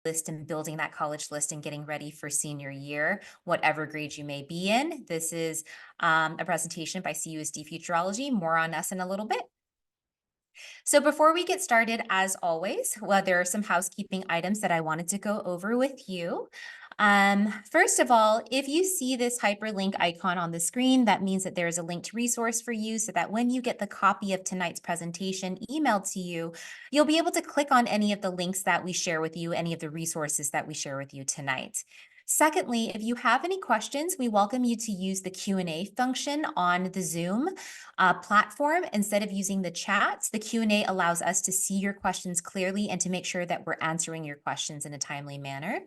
list and building that college list and getting ready for senior year, whatever grade you may be in. This is a presentation by CUSD-Futureology. More on us in a little bit. So before we get started, as always, well, there are some housekeeping items that I wanted to go over with you. First of all, if you see this hyperlink icon on the screen, that means that there is a linked resource for you so that when you get the copy of tonight's presentation emailed to you, you'll be able to click on any of the links that we share with you, any of the resources that we share with you tonight. Secondly, if you have any questions, we welcome you to use the Q&A function on the Zoom platform. Instead of using the chats, the Q&A allows us to see your questions clearly and to make sure that we're answering your questions in a timely manner.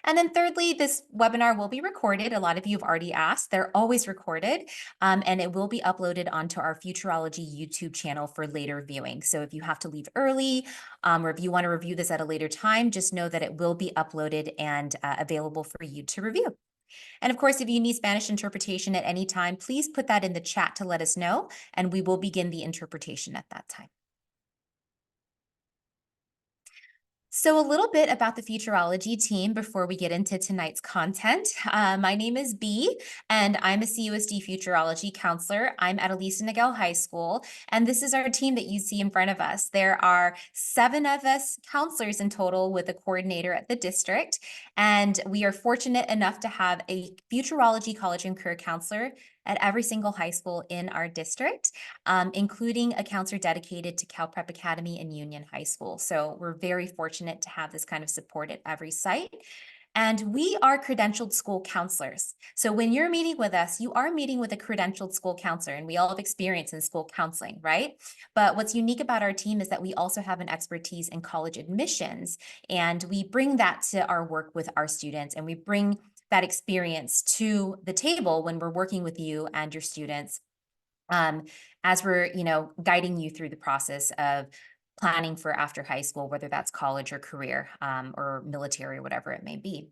And then thirdly, this webinar will be recorded. A lot of you have already asked. They're always recorded, and it will be uploaded onto our Futurology YouTube channel for later viewing. So if you have to leave early, or if you want to review this at a later time, just know that it will be uploaded and available for you to review. And of course, if you need Spanish interpretation at any time, please put that in the chat to let us know, and we will begin the interpretation at that time. So a little bit about the Futurology team before we get into tonight's content. My name is Bea, and I'm a CUSD Futurology counselor. I'm at Elisa Niguel High School, and this is our team that you see in front of us. There are 7 of us counselors in total with a coordinator at the district, and we are fortunate enough to have a Futurology college and career counselor at every single high school in our district, including a counselor dedicated to Cal Prep Academy and Union High School. So we're very fortunate to have this kind of support at every site. And we are credentialed school counselors. So when you're meeting with us, you are meeting with a credentialed school counselor, and we all have experience in school counseling, right? But what's unique about our team is that we also have an expertise in college admissions, and we bring that to our work with our students, and we bring that experience to the table when we're working with you and your students, as we're, guiding you through the process of planning for after high school, whether that's college or career, or military or whatever it may be.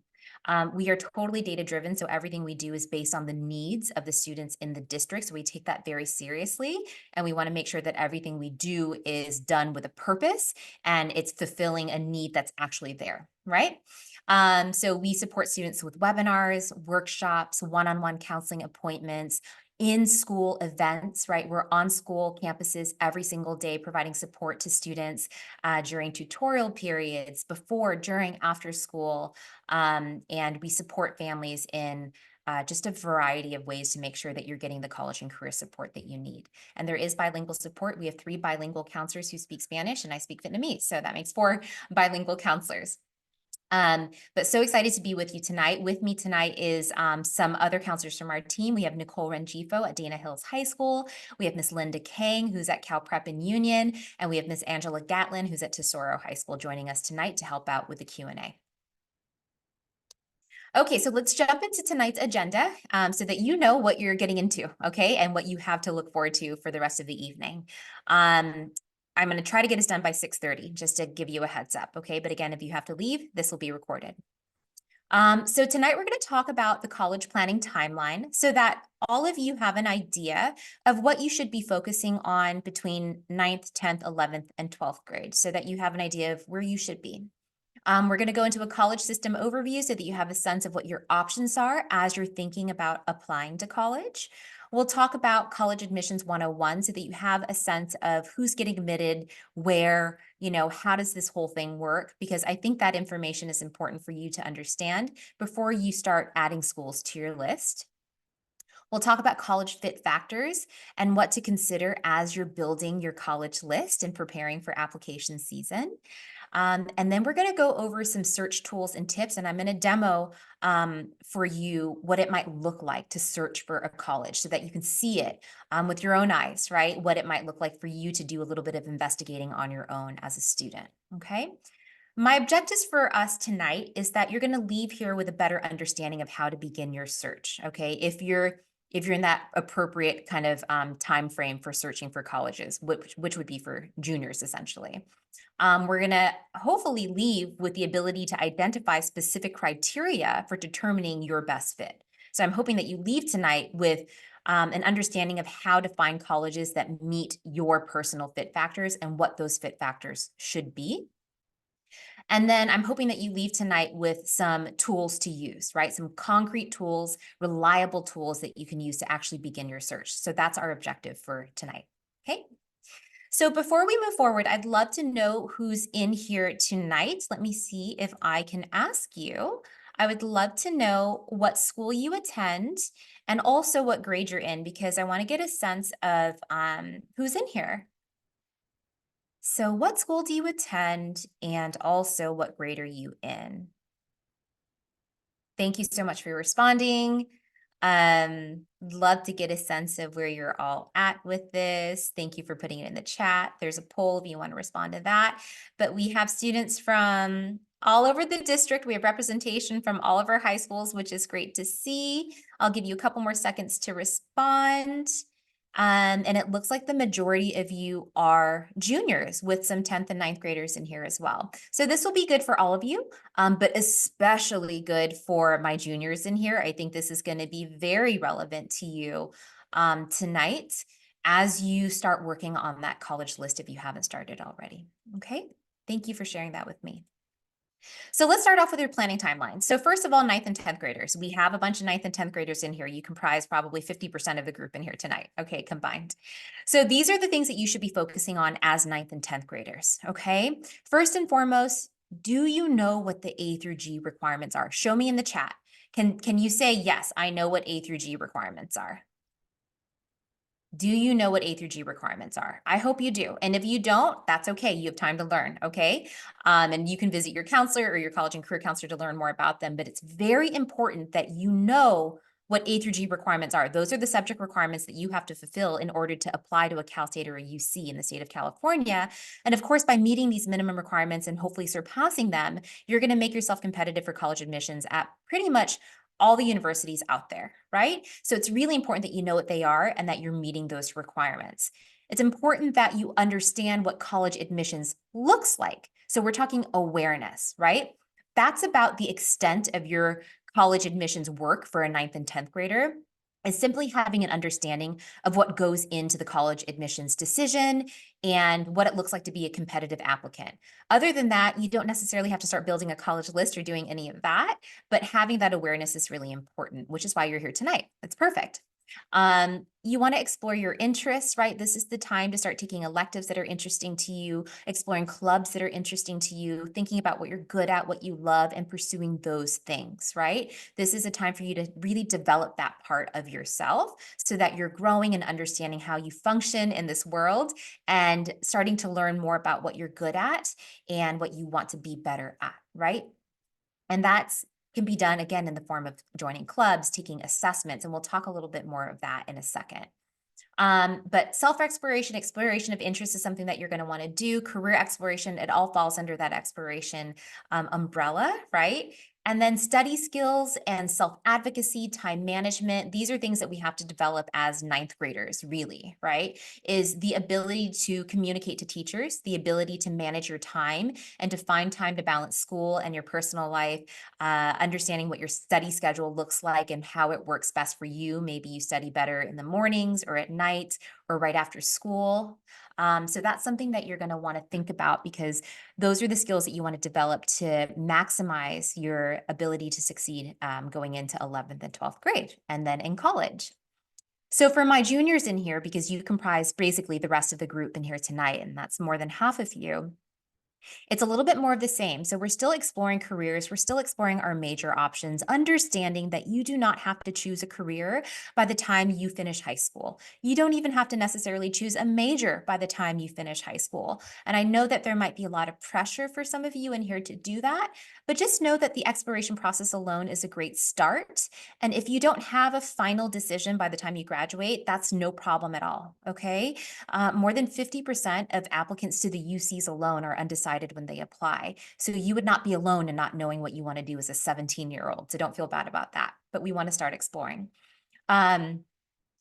We are totally data driven, so everything we do is based on the needs of the students in the district. So we take that very seriously, and we want to make sure that everything we do is done with a purpose and it's fulfilling a need that's actually there, right? So we support students with webinars, workshops, one-on-one counseling appointments, in-school events, right? We're on school campuses every single day providing support to students during tutorial periods, before, during, after school, and we support families in just a variety of ways to make sure that you're getting the college and career support that you need. And there is bilingual support. We have 3 bilingual counselors who speak Spanish, and I speak Vietnamese, so that makes 4 bilingual counselors. But so excited to be with you tonight. With me tonight is some other counselors from our team. We have Nicole Rengifo at Dana Hills High School. We have Miss Linda Kang, who's at Cal Prep and Union, and we have Miss Angela Gatlin, who's at Tesoro High School, joining us tonight to help out with the Q&A. Okay, so let's jump into tonight's agenda so that you know what you're getting into, okay, and what you have to look forward to for the rest of the evening. I'm going to try to get us done by 6:30, just to give you a heads up, okay? But again, if you have to leave, this will be recorded. So tonight we're going to talk about the college planning timeline so that all of you have an idea of what you should be focusing on between 9th, 10th, 11th, and 12th grade, so that you have an idea of where you should be. We're going to go into a college system overview so that you have a sense of what your options are as you're thinking about applying to college. We'll talk about college admissions 101 so that you have a sense of who's getting admitted, where, how does this whole thing work? Because I think that information is important for you to understand before you start adding schools to your list. We'll talk about college fit factors and what to consider as you're building your college list and preparing for application season. And then we're going to go over some search tools and tips, and I'm going to demo for you what it might look like to search for a college so that you can see it with your own eyes, right? What it might look like for you to do a little bit of investigating on your own as a student, okay? My objectives for us tonight is that you're going to leave here with a better understanding of how to begin your search, okay? If you're in that appropriate kind of time frame for searching for colleges, which would be for juniors essentially. We're going to hopefully leave with the ability to identify specific criteria for determining your best fit. So I'm hoping that you leave tonight with an understanding of how to find colleges that meet your personal fit factors and what those fit factors should be. And then I'm hoping that you leave tonight with some tools to use, right? Some concrete tools, reliable tools that you can use to actually begin your search. So that's our objective for tonight. Okay. So before we move forward, I'd love to know who's in here tonight. Let me see if I can ask you. I would love to know what school you attend and also what grade you're in, because I want to get a sense of who's in here. So what school do you attend and also what grade are you in? Thank you so much for responding. Love to get a sense of where you're all at with this. Thank you for putting it in the chat. There's a poll if you want to respond to that. But we have students from all over the district. We have representation from all of our high schools, which is great to see. I'll give you a couple more seconds to respond. And it looks like the majority of you are juniors with some 10th and 9th graders in here as well. So this will be good for all of you, but especially good for my juniors in here. I think this is going to be very relevant to you tonight as you start working on that college list if you haven't started already. Okay, thank you for sharing that with me. So let's start off with your planning timeline. So first of all, 9th and 10th graders. We have a bunch of 9th and 10th graders in here. You comprise probably 50% of the group in here tonight, okay, combined. So these are the things that you should be focusing on as 9th and 10th graders, okay? First and foremost, do you know what the A through G requirements are? Show me in the chat. Can you say, yes, I know what A through G requirements are? Do you know what A through G requirements are? I hope you do. And if you don't, that's okay. You have time to learn, okay? And you can visit your counselor or your college and career counselor to learn more about them. But it's very important that you know what A through G requirements are. Those are the subject requirements that you have to fulfill in order to apply to a Cal State or a UC in the state of California. And of course, by meeting these minimum requirements and hopefully surpassing them, you're going to make yourself competitive for college admissions at pretty much all the universities out there, right? So it's really important that you know what they are and that you're meeting those requirements. It's important that you understand what college admissions looks like. So we're talking awareness, right? That's about the extent of your college admissions work for a 9th and 10th grader, is simply having an understanding of what goes into the college admissions decision and what it looks like to be a competitive applicant. Other than that, you don't necessarily have to start building a college list or doing any of that, but having that awareness is really important, which is why you're here tonight. That's perfect. You want to explore your interests, right? This is the time to start taking electives that are interesting to you, exploring clubs that are interesting to you, thinking about what you're good at, what you love, and pursuing those things, right? This is a time for you to really develop that part of yourself so that you're growing and understanding how you function in this world and starting to learn more about what you're good at and what you want to be better at, right? And that's can be done again in the form of joining clubs, taking assessments, and we'll talk a little bit more of that in a second. But self-exploration, exploration of interest is something that you're going to want to do. Career exploration, it all falls under that exploration umbrella, right? And then study skills and self-advocacy, time management, these are things that we have to develop as 9th graders, really, right? Is the ability to communicate to teachers, the ability to manage your time and to find time to balance school and your personal life, understanding what your study schedule looks like and how it works best for you. Maybe you study better in the mornings or at night or right after school. So that's something that you're going to want to think about because those are the skills that you want to develop to maximize your ability to succeed going into 11th and 12th grade and then in college. So for my juniors in here, because you comprise basically the rest of the group in here tonight, and that's more than half of you, it's a little bit more of the same. So we're still exploring careers. We're still exploring our major options, understanding that you do not have to choose a career by the time you finish high school. You don't even have to necessarily choose a major by the time you finish high school. And I know that there might be a lot of pressure for some of you in here to do that, but just know that the exploration process alone is a great start. And if you don't have a final decision by the time you graduate, that's no problem at all, okay? More than 50% of applicants to the UCs alone are undecided when they apply. So you would not be alone in not knowing what you want to do as a 17-year-old. So don't feel bad about that, but we want to start exploring.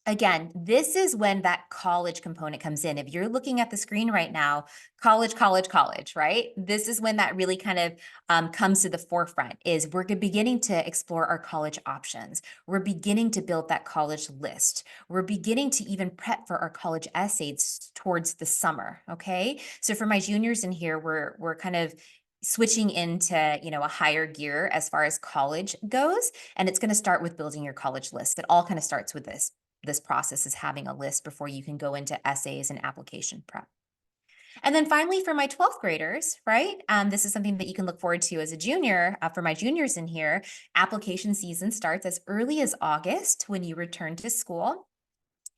Again, this is when that college component comes in. If you're looking at the screen right now, college, college, college, right? This is when that really kind of comes to the forefront is we're beginning to explore our college options. We're beginning to build that college list. We're beginning to even prep for our college essays towards the summer, okay? So for my juniors in here, we're kind of switching into, a higher gear as far as college goes. And it's going to start with building your college list. It all kind of starts with this process is having a list before you can go into essays and application prep. And then finally, for my 12th graders, right? This is something that you can look forward to as a junior. For my juniors in here, application season starts as early as August when you return to school.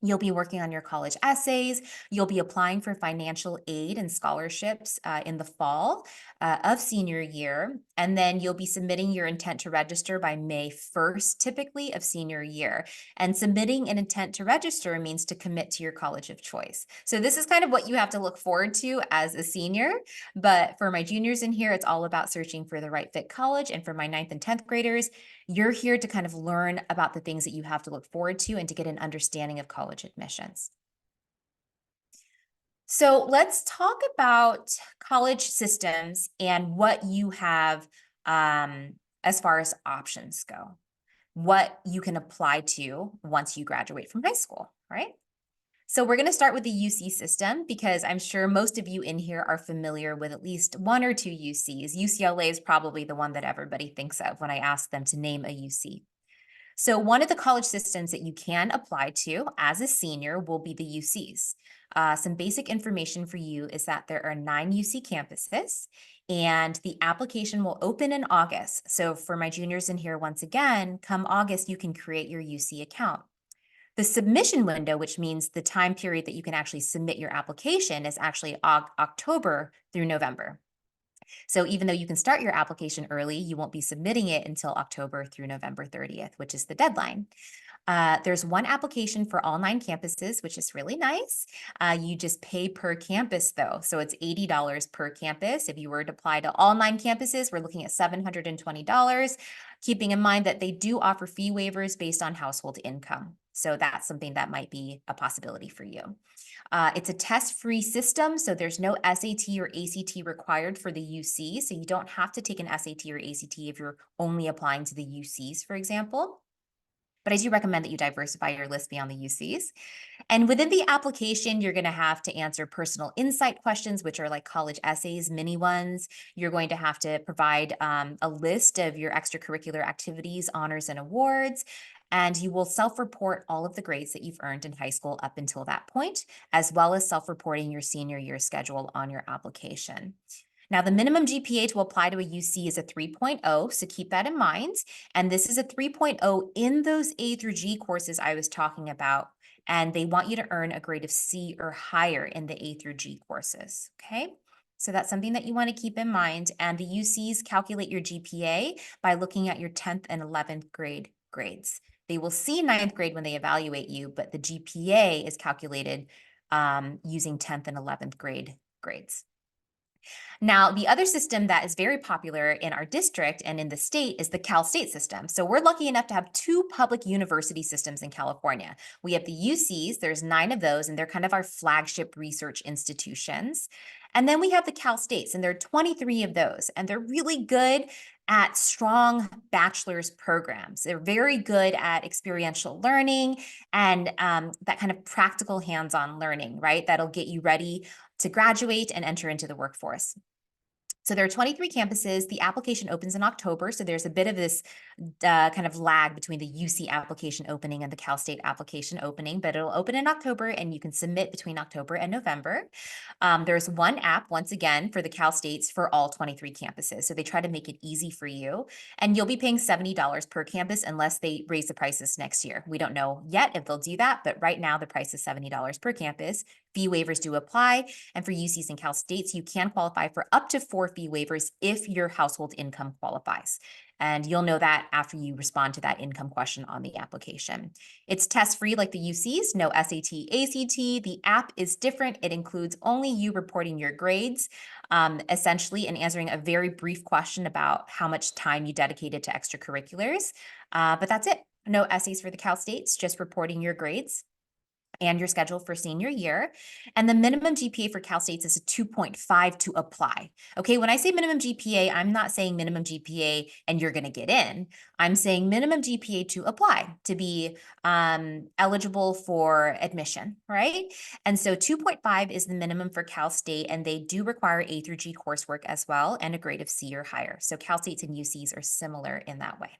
You'll be working on your college essays. You'll be applying for financial aid and scholarships in the fall of senior year. And then you'll be submitting your intent to register by May 1st, typically of senior year. And submitting an intent to register means to commit to your college of choice. So this is kind of what you have to look forward to as a senior. But for my juniors in here, it's all about searching for the right fit college. And for my 9th and 10th graders, you're here to kind of learn about the things that you have to look forward to and to get an understanding of college admissions. So let's talk about college systems and what you have as far as options go, what you can apply to once you graduate from high school, right? So we're going to start with the UC system because I'm sure most of you in here are familiar with at least one or two UCs. UCLA is probably the one that everybody thinks of when I ask them to name a UC. So one of the college systems that you can apply to as a senior will be the UCs. Some basic information for you is that there are 9 UC campuses and the application will open in August. So for my juniors in here, once again, come August, you can create your UC account. The submission window, which means the time period that you can actually submit your application, is actually October through November. So even though you can start your application early, you won't be submitting it until October through November 30th, which is the deadline. There's one application for all 9 campuses, which is really nice. You just pay per campus though. So it's $80 per campus. If you were to apply to all 9 campuses, we're looking at $720, keeping in mind that they do offer fee waivers based on household income. So that's something that might be a possibility for you. It's a test-free system, so there's no SAT or ACT required for the UC. So you don't have to take an SAT or ACT if you're only applying to the UCs, for example. But I do recommend that you diversify your list beyond the UCs. And within the application, you're going to have to answer personal insight questions, which are like college essays, mini ones. You're going to have to provide a list of your extracurricular activities, honors, and awards. And you will self-report all of the grades that you've earned in high school up until that point, as well as self-reporting your senior year schedule on your application. Now, the minimum GPA to apply to a UC is a 3.0, so keep that in mind. And this is a 3.0 in those A through G courses I was talking about, and they want you to earn a grade of C or higher in the A through G courses, okay? So that's something that you want to keep in mind. And the UCs calculate your GPA by looking at your 10th and 11th grade grades. They will see 9th grade when they evaluate you, but the GPA is calculated using 10th and 11th grade grades. Now, the other system that is very popular in our district and in the state is the Cal State system. So we're lucky enough to have 2 public university systems in California. We have the UCs, there's 9 of those, and they're kind of our flagship research institutions. And then we have the Cal States, and there are 23 of those, and they're really good at strong bachelor's programs. They're very good at experiential learning and that kind of practical hands-on learning, right? That'll get you ready to graduate and enter into the workforce. So there are 23 campuses. The application opens in October. So there's a bit of this kind of lag between the UC application opening and the Cal State application opening, but it'll open in October and you can submit between October and November. There's one app, once again, for the Cal States for all 23 campuses. So they try to make it easy for you. And you'll be paying $70 per campus unless they raise the prices next year. We don't know yet if they'll do that, but right now the price is $70 per campus. Fee waivers do apply. And for UCs and Cal States, you can qualify for up to 4 fee waivers if your household income qualifies. And you'll know that after you respond to that income question on the application. It's test-free like the UCs, no SAT, ACT. The app is different. It includes only you reporting your grades, essentially, and answering a very brief question about how much time you dedicated to extracurriculars. But that's it. No essays for the Cal States, just reporting your grades. and your schedule for senior year. And the minimum GPA for Cal States is a 2.5 to apply. Okay, when I say minimum GPA, I'm not saying minimum GPA and you're going to get in. I'm saying minimum GPA to apply, to be eligible for admission, right? And so 2.5 is the minimum for Cal State, and they do require A through G coursework as well, and a grade of C or higher. So Cal States and UCs are similar in that way.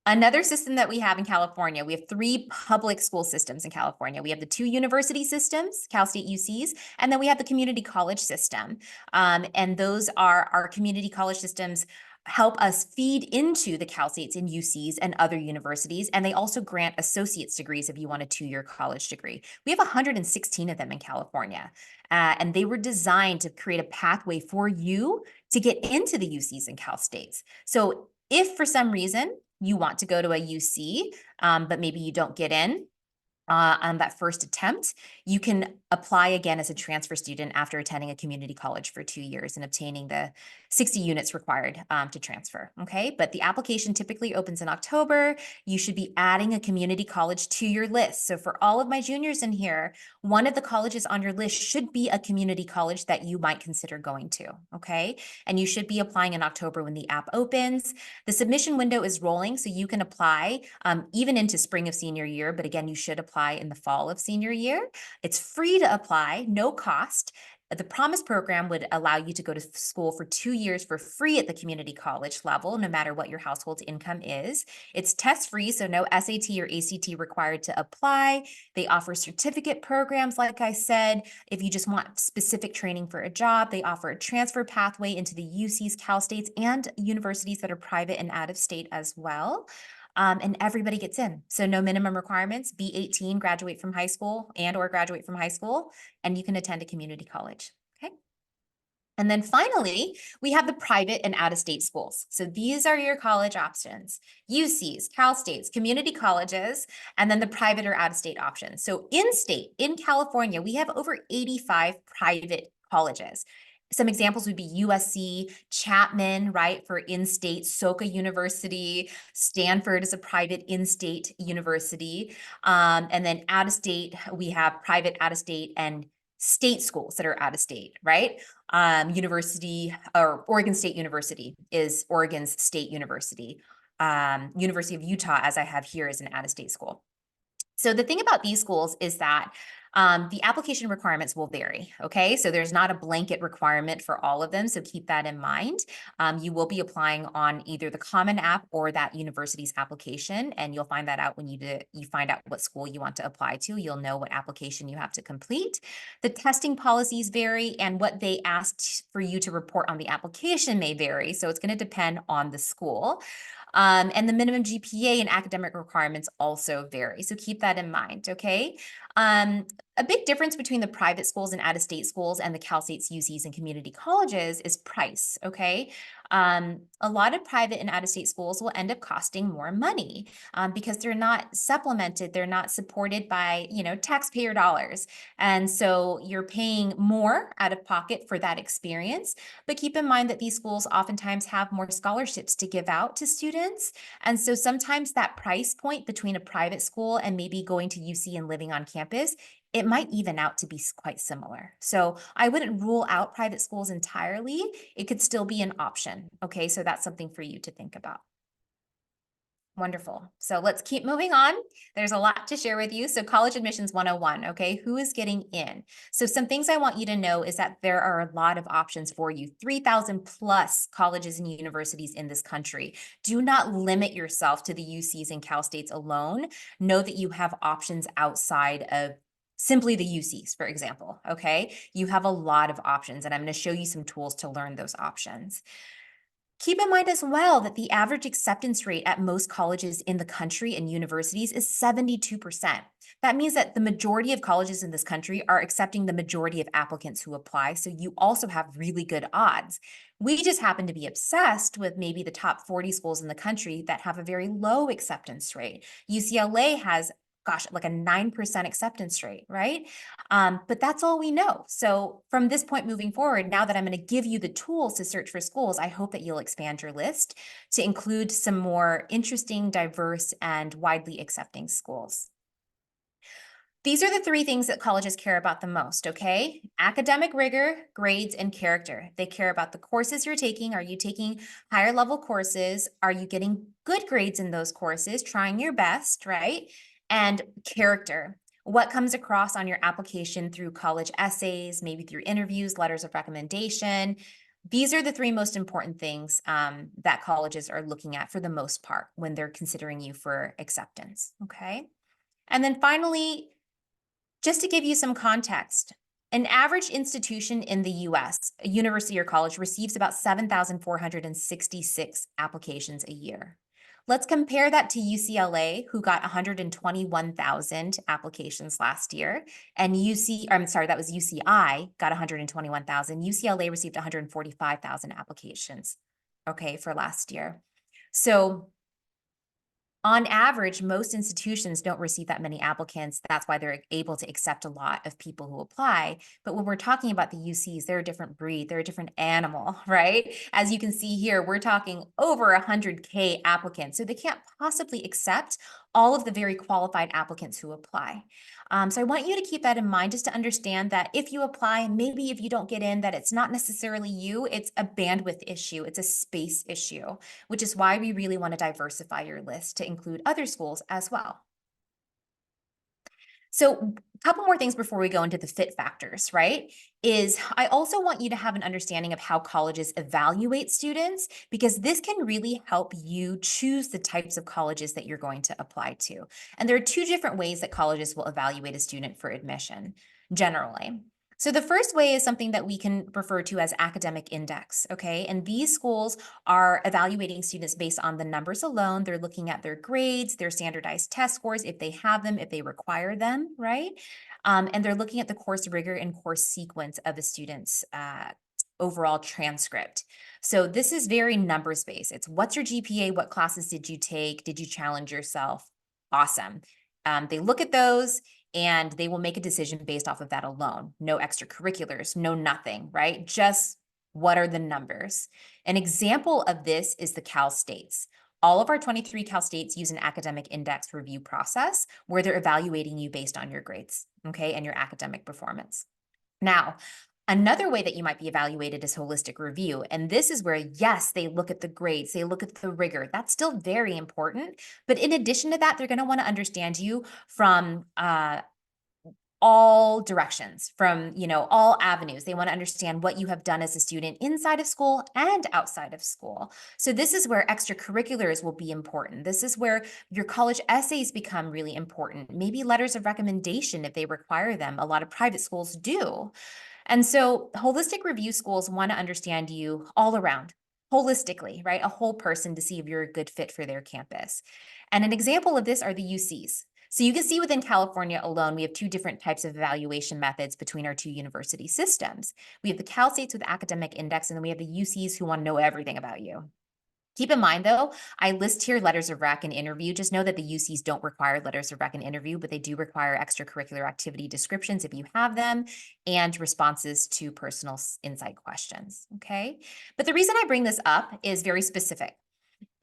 Another system that we have in California, we have 3 public school systems in California. We have the 2 university systems, Cal State UCs, and then we have the community college system. And those are our community college systems help us feed into the Cal States and UCs and other universities. And they also grant associate's degrees if you want a 2-year college degree. We have 116 of them in California. And they were designed to create a pathway for you to get into the UCs and Cal States. So if for some reason you want to go to a UC, but maybe you don't get in on that first attempt, you can apply again as a transfer student after attending a community college for 2 years and obtaining the 60 units required to transfer, okay? But the application typically opens in October. You should be adding a community college to your list. So for all of my juniors in here, one of the colleges on your list should be a community college that you might consider going to, okay? And you should be applying in October when the app opens. The submission window is rolling, so you can apply even into spring of senior year, but again, you should apply in the fall of senior year. It's free to apply, no cost. The Promise program would allow you to go to school for 2 years for free at the community college level, no matter what your household's income is. It's test-free, so no SAT or ACT required to apply. They offer certificate programs, like I said. If you just want specific training for a job, they offer a transfer pathway into the UCs, Cal States, and universities that are private and out of state as well. And everybody gets in. So no minimum requirements, be 18, graduate from high school or graduate from high school, and you can attend a community college, okay? And then finally, we have the private and out-of-state schools. So these are your college options: UCs, Cal States, community colleges, and then the private or out-of-state options. So in-state, in California, we have over 85 private colleges. Some examples would be USC, Chapman, right, for in-state, Soka University, Stanford is a private in-state university. And then out-of-state, we have private out-of-state and state schools that are out-of-state, right? University or Oregon State University is Oregon's state university. University of Utah, as I have here, is an out-of-state school. So the thing about these schools is that the application requirements will vary, okay? So there's not a blanket requirement for all of them, so keep that in mind. You will be applying on either the Common App or that university's application, and you'll find that out when you find out what school you want to apply to. You'll know what application you have to complete. The testing policies vary, and what they asked for you to report on the application may vary, so it's going to depend on the school. And the minimum GPA and academic requirements also vary. So keep that in mind, okay? A big difference between the private schools and out-of-state schools and the Cal States UCs and community colleges is price, okay? A lot of private and out-of-state schools will end up costing more money because they're not supplemented, they're not supported by, taxpayer dollars. And so you're paying more out of pocket for that experience. But keep in mind that these schools oftentimes have more scholarships to give out to students. And so sometimes that price point between a private school and maybe going to UC and living on campus, it might even out to be quite similar. So I wouldn't rule out private schools entirely. It could still be an option. Okay, so that's something for you to think about. Wonderful. So let's keep moving on. There's a lot to share with you. So college admissions 101, okay? Who is getting in? So some things I want you to know is that there are a lot of options for you. 3,000 plus colleges and universities in this country. Do not limit yourself to the UCs and Cal States alone. Know that you have options outside of simply the UCs, for example, okay? You have a lot of options, and I'm going to show you some tools to learn those options. Keep in mind as well that the average acceptance rate at most colleges in the country and universities is 72%. That means that the majority of colleges in this country are accepting the majority of applicants who apply, so you also have really good odds. We just happen to be obsessed with maybe the top 40 schools in the country that have a very low acceptance rate. UCLA has like a 9% acceptance rate, right? But that's all we know. So from this point moving forward, now that I'm going to give you the tools to search for schools, I hope that you'll expand your list to include some more interesting, diverse, and widely accepting schools. These are the three things that colleges care about the most, okay? Academic rigor, grades, and character. They care about the courses you're taking. Are you taking higher level courses? Are you getting good grades in those courses, trying your best, right? And character. What comes across on your application through college essays, maybe through interviews, letters of recommendation. These are the three most important things that colleges are looking at for the most part when they're considering you for acceptance, okay? And then finally, just to give you some context, an average institution in the US, a university or college, receives about 7,466 applications a year. Let's compare that to UCLA, who got 121,000 applications last year, and that was UCI, got 121,000. UCLA received 145,000 applications, okay, for last year. So on average, most institutions don't receive that many applicants. That's why they're able to accept a lot of people who apply. But when we're talking about the UCs, they're a different breed, they're a different animal, right? As you can see here, we're talking over 100K applicants. So they can't possibly accept all of the very qualified applicants who apply. So I want you to keep that in mind, just to understand that if you apply, maybe if you don't get in, that it's not necessarily you, it's a bandwidth issue, it's a space issue, which is why we really want to diversify your list to include other schools as well. So a couple more things before we go into the fit factors, right? Is I also want you to have an understanding of how colleges evaluate students, because this can really help you choose the types of colleges that you're going to apply to. And there are two different ways that colleges will evaluate a student for admission, generally. So the first way is something that we can refer to as academic index, okay? And these schools are evaluating students based on the numbers alone. They're looking at their grades, their standardized test scores, if they have them, if they require them, right? And they're looking at the course rigor and course sequence of a student's overall transcript. So this is very numbers based. It's what's your GPA? What classes did you take? Did you challenge yourself? Awesome. They look at those and they will make a decision based off of that alone. No extracurriculars, no nothing, right? Just what are the numbers? An example of this is the Cal States. All of our 23 Cal States use an academic index review process where they're evaluating you based on your grades, okay, and your academic performance. Now, another way that you might be evaluated is holistic review. And this is where, yes, they look at the grades, they look at the rigor. That's still very important. But in addition to that, they're going to want to understand you from all directions, from all avenues. They want to understand what you have done as a student inside of school and outside of school. So this is where extracurriculars will be important. This is where your college essays become really important. Maybe letters of recommendation if they require them. A lot of private schools do. And so holistic review schools want to understand you all around, holistically, right? A whole person, to see if you're a good fit for their campus. And an example of this are the UCs. So you can see within California alone, we have two different types of evaluation methods between our two university systems. We have the Cal States with academic index, and then we have the UCs who want to know everything about you. Keep in mind, though, I list here letters of rec and interview. Just know that the UCs don't require letters of rec and interview, but they do require extracurricular activity descriptions if you have them, and responses to personal insight questions, okay? But the reason I bring this up is very specific.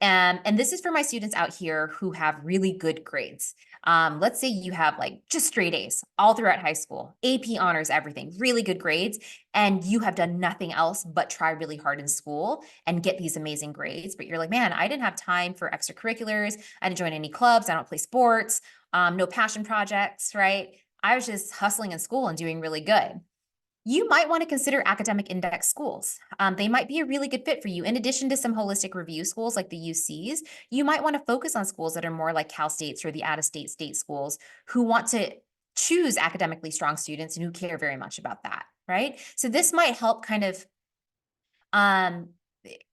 And this is for my students out here who have really good grades. Let's say you have like just straight A's all throughout high school, AP honors, everything, really good grades, and you have done nothing else but try really hard in school and get these amazing grades. But you're like, man, I didn't have time for extracurriculars. I didn't join any clubs. I don't play sports, no passion projects, right? I was just hustling in school and doing really good. You might want to consider academic index schools. They might be a really good fit for you. In addition to some holistic review schools like the UCs, you might want to focus on schools that are more like Cal States or the out-of-state state schools who want to choose academically strong students and who care very much about that, right? So this might help kind of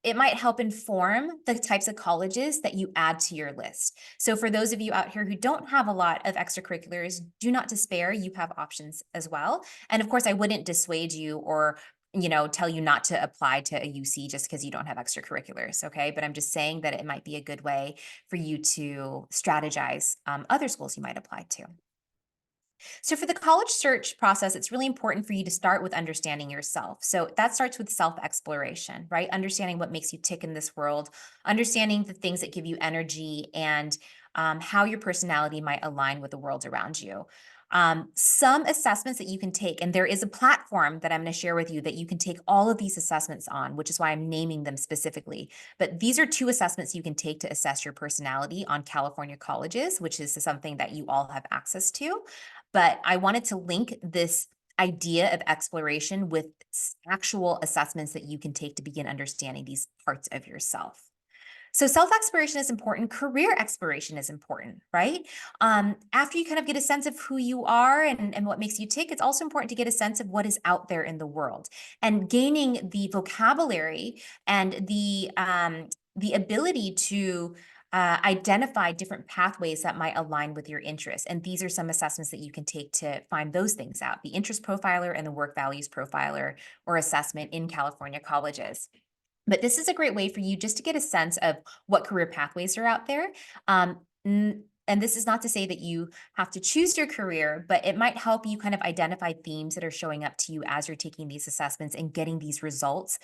it might help inform the types of colleges that you add to your list. So for those of you out here who don't have a lot of extracurriculars, do not despair. You have options as well. And of course, I wouldn't dissuade you or tell you not to apply to a UC just because you don't have extracurriculars, okay? But I'm just saying that it might be a good way for you to strategize other schools you might apply to. So for the college search process, it's really important for you to start with understanding yourself. So that starts with self-exploration, right? Understanding what makes you tick in this world, understanding the things that give you energy, and how your personality might align with the world around you. Some assessments that you can take, and there is a platform that I'm going to share with you that you can take all of these assessments on, which is why I'm naming them specifically. But these are 2 assessments you can take to assess your personality on California colleges, which is something that you all have access to. But I wanted to link this idea of exploration with actual assessments that you can take to begin understanding these parts of yourself. So self-exploration is important. Career exploration is important, right? After you kind of get a sense of who you are and what makes you tick, it's also important to get a sense of what is out there in the world. And gaining the vocabulary and the ability to identify different pathways that might align with your interests. And these are some assessments that you can take to find those things out: the interest profiler and the work values profiler or assessment in California colleges. But this is a great way for you just to get a sense of what career pathways are out there. And this is not to say that you have to choose your career, but it might help you kind of identify themes that are showing up to you as you're taking these assessments and getting these results.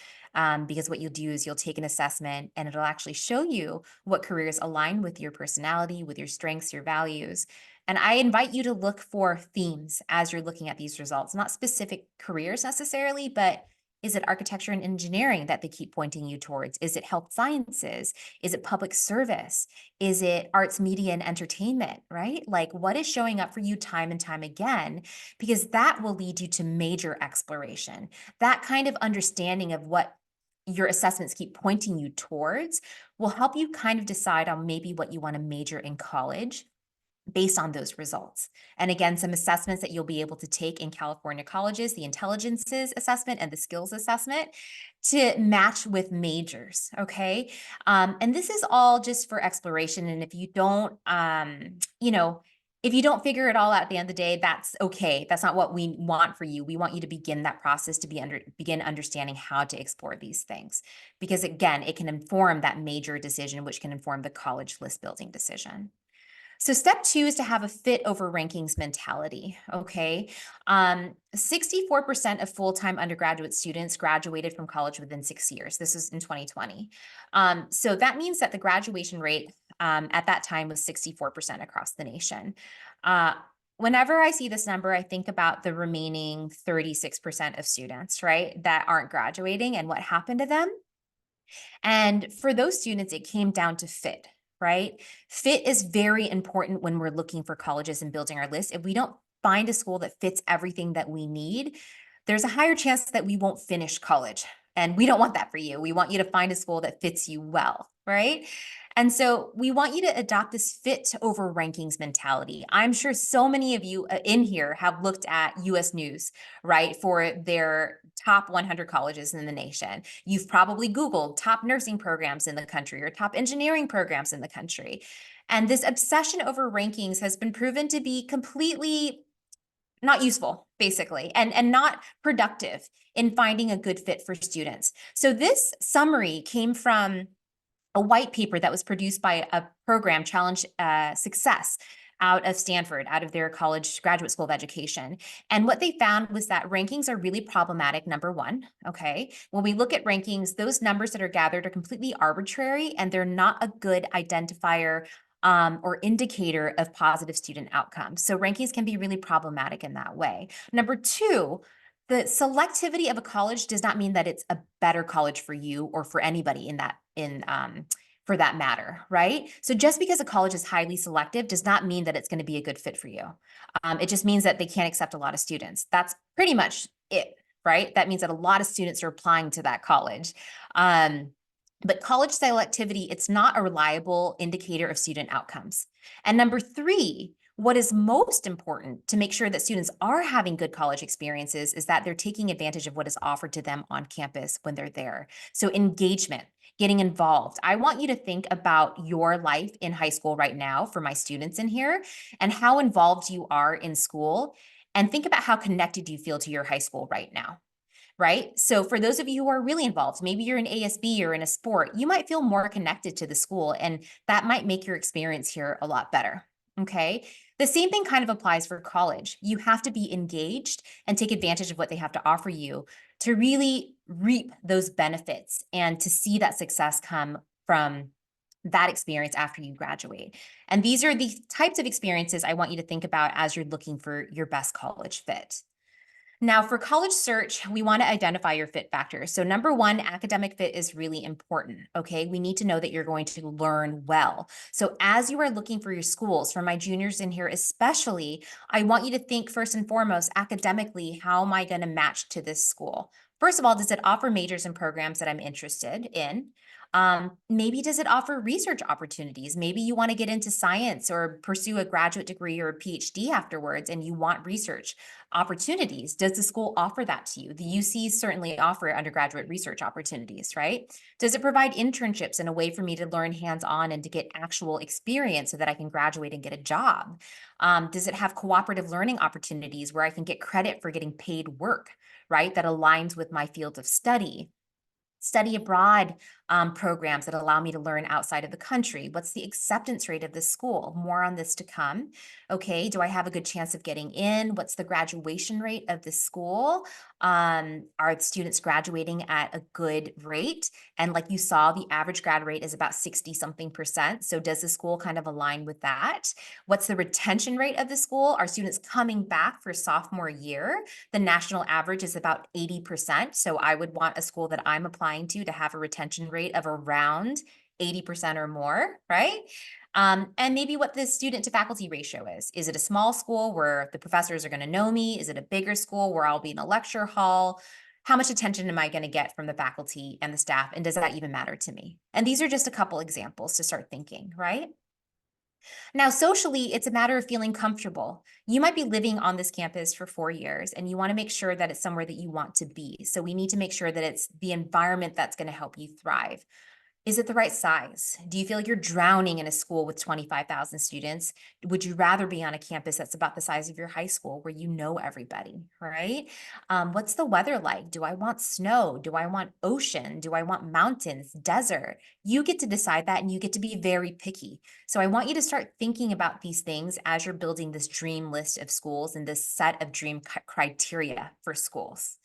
Because what you'll do is you'll take an assessment and it'll actually show you what careers align with your personality, with your strengths, your values. And I invite you to look for themes as you're looking at these results, not specific careers necessarily, but is it architecture and engineering that they keep pointing you towards? Is it health sciences? Is it public service? Is it arts, media, and entertainment, right? Like, what is showing up for you time and time again? Because that will lead you to major exploration. That kind of understanding of what your assessments keep pointing you towards will help you kind of decide on maybe what you want to major in college based on those results. And again, some assessments that you'll be able to take in California colleges: the intelligences assessment and the skills assessment, to match with majors, okay? And this is all just for exploration. And if you don't, if you don't figure it all out at the end of the day, that's okay. That's not what we want for you. We want you to begin that process to begin understanding how to explore these things. Because again, it can inform that major decision, which can inform the college list building decision. So step 2 is to have a fit over rankings mentality, okay? 64% of full-time undergraduate students graduated from college within 6 years. This is in 2020. So that means that the graduation rate at that time was 64% across the nation. Whenever I see this number, I think about the remaining 36% of students, right, that aren't graduating and what happened to them. And for those students, it came down to fit, right? Fit is very important when we're looking for colleges and building our list. If we don't find a school that fits everything that we need, there's a higher chance that we won't finish college. And we don't want that for you. We want you to find a school that fits you well, right? And so we want you to adopt this fit over rankings mentality. I'm sure so many of you in here have looked at US News, right, for their top 100 colleges in the nation. You've probably Googled top nursing programs in the country or top engineering programs in the country. And this obsession over rankings has been proven to be completely not useful, basically, and not productive in finding a good fit for students. So this summary came from a white paper that was produced by a program, Challenge Success, out of Stanford, out of their college graduate school of education. And what they found was that rankings are really problematic, number one, okay? When we look at rankings, those numbers that are gathered are completely arbitrary, and they're not a good identifier or indicator of positive student outcomes. So rankings can be really problematic in that way. Number two, the selectivity of a college does not mean that it's a better college for you or for anybody for that matter, right? So just because a college is highly selective does not mean that it's going to be a good fit for you. It just means that they can't accept a lot of students. That's pretty much it, right? That means that a lot of students are applying to that college. But college selectivity, it's not a reliable indicator of student outcomes. And number three, what is most important to make sure that students are having good college experiences is that they're taking advantage of what is offered to them on campus when they're there. So engagement, getting involved. I want you to think about your life in high school right now for my students in here and how involved you are in school, and think about how connected you feel to your high school right now. Right? So for those of you who are really involved, maybe you're in ASB or in a sport, you might feel more connected to the school, and that might make your experience here a lot better. Okay. The same thing kind of applies for college. You have to be engaged and take advantage of what they have to offer you to really reap those benefits and to see that success come from that experience after you graduate. And these are the types of experiences I want you to think about as you're looking for your best college fit. Now, for college search, we want to identify your fit factors. So, number one, academic fit is really important. Okay. We need to know that you're going to learn well. So, as you are looking for your schools, for my juniors in here especially, I want you to think first and foremost, academically, how am I going to match to this school? First of all, does it offer majors and programs that I'm interested in? Maybe does it offer research opportunities? Maybe you want to get into science or pursue a graduate degree or a PhD afterwards, and you want research opportunities. Does the school offer that to you? The UCs certainly offer undergraduate research opportunities, right? Does it provide internships in a way for me to learn hands-on and to get actual experience so that I can graduate and get a job? Does it have cooperative learning opportunities where I can get credit for getting paid work, right? That aligns with my field of study abroad programs that allow me to learn outside of the country? What's the acceptance rate of this school? More on this to come. Okay, do I have a good chance of getting in? What's the graduation rate of this school? Are the students graduating at a good rate? And like you saw, the average grad rate is about 60 something percent. So does the school kind of align with that? What's the retention rate of the school? Are students coming back for sophomore year? The national average is about 80%. So I would want a school that I'm applying to have a retention rate of around 80% or more, right? And maybe what the student to faculty ratio is. Is it a small school where the professors are going to know me? Is it a bigger school where I'll be in a lecture hall? How much attention am I going to get from the faculty and the staff? And does that even matter to me? And these are just a couple examples to start thinking, right? Now, socially, it's a matter of feeling comfortable. You might be living on this campus for 4 years and you want to make sure that it's somewhere that you want to be. So we need to make sure that it's the environment that's going to help you thrive. Is it the right size? Do you feel like you're drowning in a school with 25,000 students? Would you rather be on a campus that's about the size of your high school where you know everybody, right? What's the weather like? Do I want snow? Do I want ocean? Do I want mountains, desert? You get to decide that and you get to be very picky. So I want you to start thinking about these things as you're building this dream list of schools and this set of dream criteria for schools.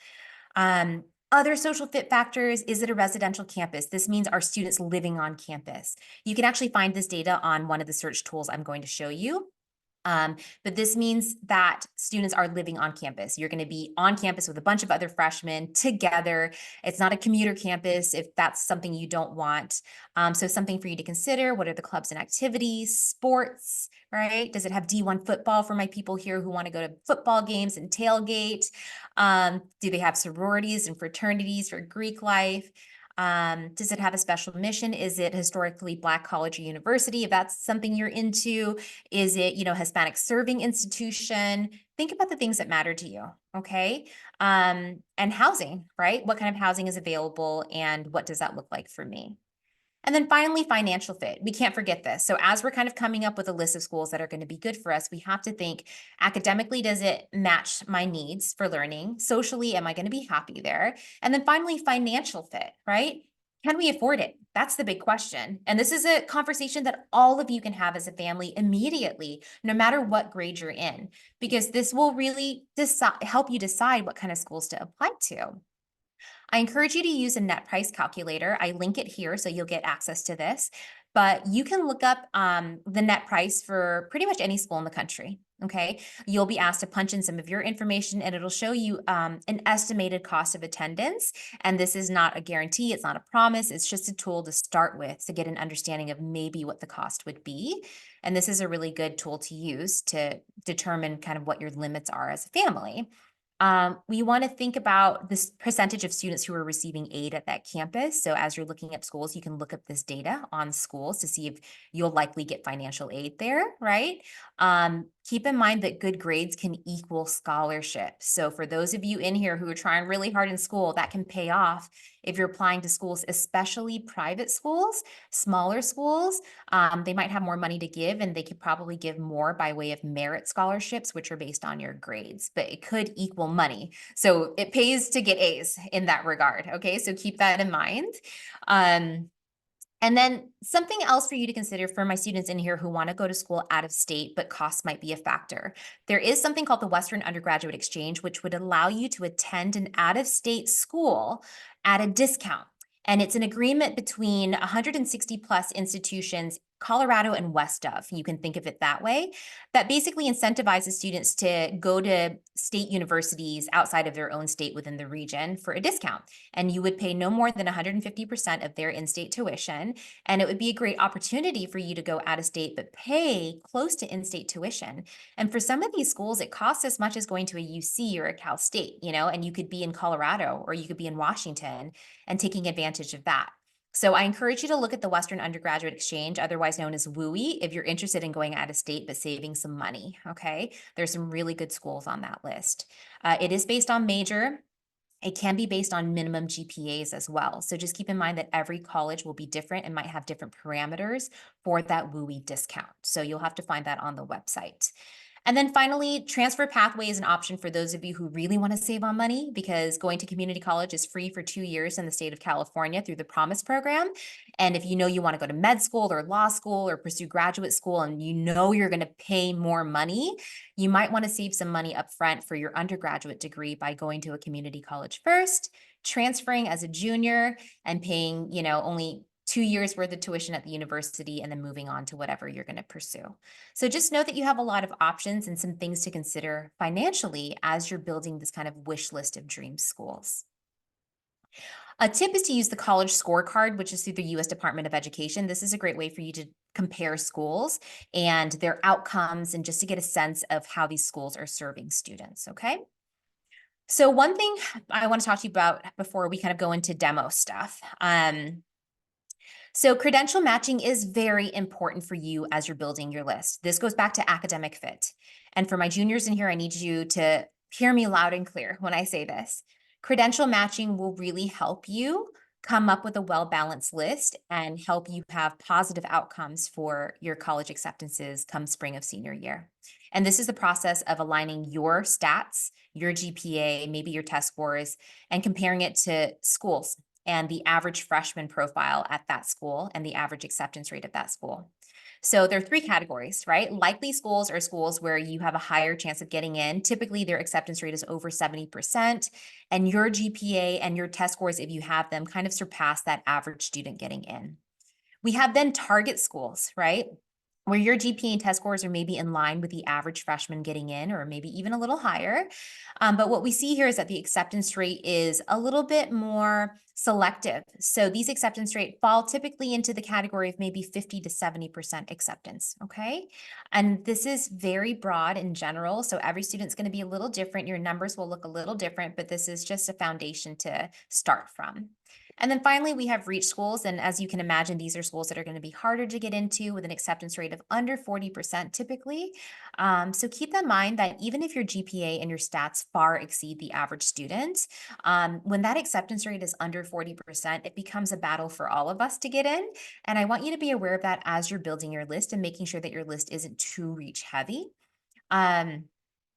Um, Other social fit factors, is it a residential campus? This means are students living on campus? You can actually find this data on one of the search tools I'm going to show you. But this means that students are living on campus. You're going to be on campus with a bunch of other freshmen together. It's not a commuter campus if that's something you don't want. So something for you to consider. What are the clubs and activities, sports, right? Does it have D1 football for my people here who want to go to football games and tailgate? Do they have sororities and fraternities for Greek life? Does it have a special mission? Is it historically Black college or university? If that's something you're into, is it, Hispanic serving institution? Think about the things that matter to you, okay? And housing, right? What kind of housing is available and what does that look like for me? And then finally, financial fit. We can't forget this. So as we're kind of coming up with a list of schools that are going to be good for us, we have to think academically, does it match my needs for learning? Socially, am I going to be happy there? And then finally, financial fit, right? Can we afford it? That's the big question. And this is a conversation that all of you can have as a family immediately, no matter what grade you're in, because this will really help you decide what kind of schools to apply to. I encourage you to use a net price calculator. I link it here so you'll get access to this, but you can look up the net price for pretty much any school in the country. Okay, you'll be asked to punch in some of your information and it'll show you an estimated cost of attendance. And this is not a guarantee, it's not a promise, it's just a tool to start with to get an understanding of maybe what the cost would be. And this is a really good tool to use to determine kind of what your limits are as a family. We want to think about this percentage of students who are receiving aid at that campus. So as you're looking at schools, you can look up this data on schools to see if you'll likely get financial aid there, right? Keep in mind that good grades can equal scholarship. So for those of you in here who are trying really hard in school, that can pay off if you're applying to schools, especially private schools, smaller schools. They might have more money to give and they could probably give more by way of merit scholarships, which are based on your grades, but it could equal money. So it pays to get A's in that regard. Okay, so keep that in mind. And then something else for you to consider for my students in here who want to go to school out of state, but cost might be a factor. There is something called the Western Undergraduate Exchange, which would allow you to attend an out-of-state school at a discount. And it's an agreement between 160 plus institutions, Colorado and west of, you can think of it that way, that basically incentivizes students to go to state universities outside of their own state within the region for a discount. And you would pay no more than 150% of their in-state tuition. And it would be a great opportunity for you to go out of state, but pay close to in-state tuition. And for some of these schools, it costs as much as going to a UC or a Cal State, and you could be in Colorado or you could be in Washington and taking advantage of that. So I encourage you to look at the Western Undergraduate Exchange, otherwise known as WUI, if you're interested in going out of state but saving some money, okay? There's some really good schools on that list. It is based on major. It can be based on minimum GPAs as well. So just keep in mind that every college will be different and might have different parameters for that WUI discount. So you'll have to find that on the website. And then finally, transfer pathway is an option for those of you who really want to save on money, because going to community college is free for 2 years in the state of California through the Promise program. And if you know you want to go to med school or law school or pursue graduate school and you know you're going to pay more money, you might want to save some money up front for your undergraduate degree by going to a community college first, transferring as a junior, and paying, only 2 years worth of tuition at the university and then moving on to whatever you're going to pursue. So just know that you have a lot of options and some things to consider financially as you're building this kind of wish list of dream schools. A tip is to use the college scorecard, which is through the U.S. Department of Education. This is a great way for you to compare schools and their outcomes and just to get a sense of how these schools are serving students, okay? So one thing I want to talk to you about before we kind of go into demo stuff. So credential matching is very important for you as you're building your list. This goes back to academic fit. And for my juniors in here, I need you to hear me loud and clear when I say this. Credential matching will really help you come up with a well-balanced list and help you have positive outcomes for your college acceptances come spring of senior year. And this is the process of aligning your stats, your GPA, maybe your test scores, and comparing it to schools and the average freshman profile at that school and the average acceptance rate of that school. So there are 3 categories, right? Likely schools are schools where you have a higher chance of getting in. Typically, their acceptance rate is over 70%, and your GPA and your test scores, if you have them, kind of surpass that average student getting in. We have then target schools, right? Where your GPA and test scores are maybe in line with the average freshman getting in, or maybe even a little higher. But what we see here is that the acceptance rate is a little bit more selective. So these acceptance rate fall typically into the category of maybe 50 to 70% acceptance, okay? And this is very broad in general. So every student's going to be a little different. Your numbers will look a little different, but this is just a foundation to start from. And then finally, we have reach schools. And as you can imagine, these are schools that are going to be harder to get into with an acceptance rate of under 40% typically. So keep in mind that even if your GPA and your stats far exceed the average student, when that acceptance rate is under 40%, it becomes a battle for all of us to get in. And I want you to be aware of that as you're building your list and making sure that your list isn't too reach heavy.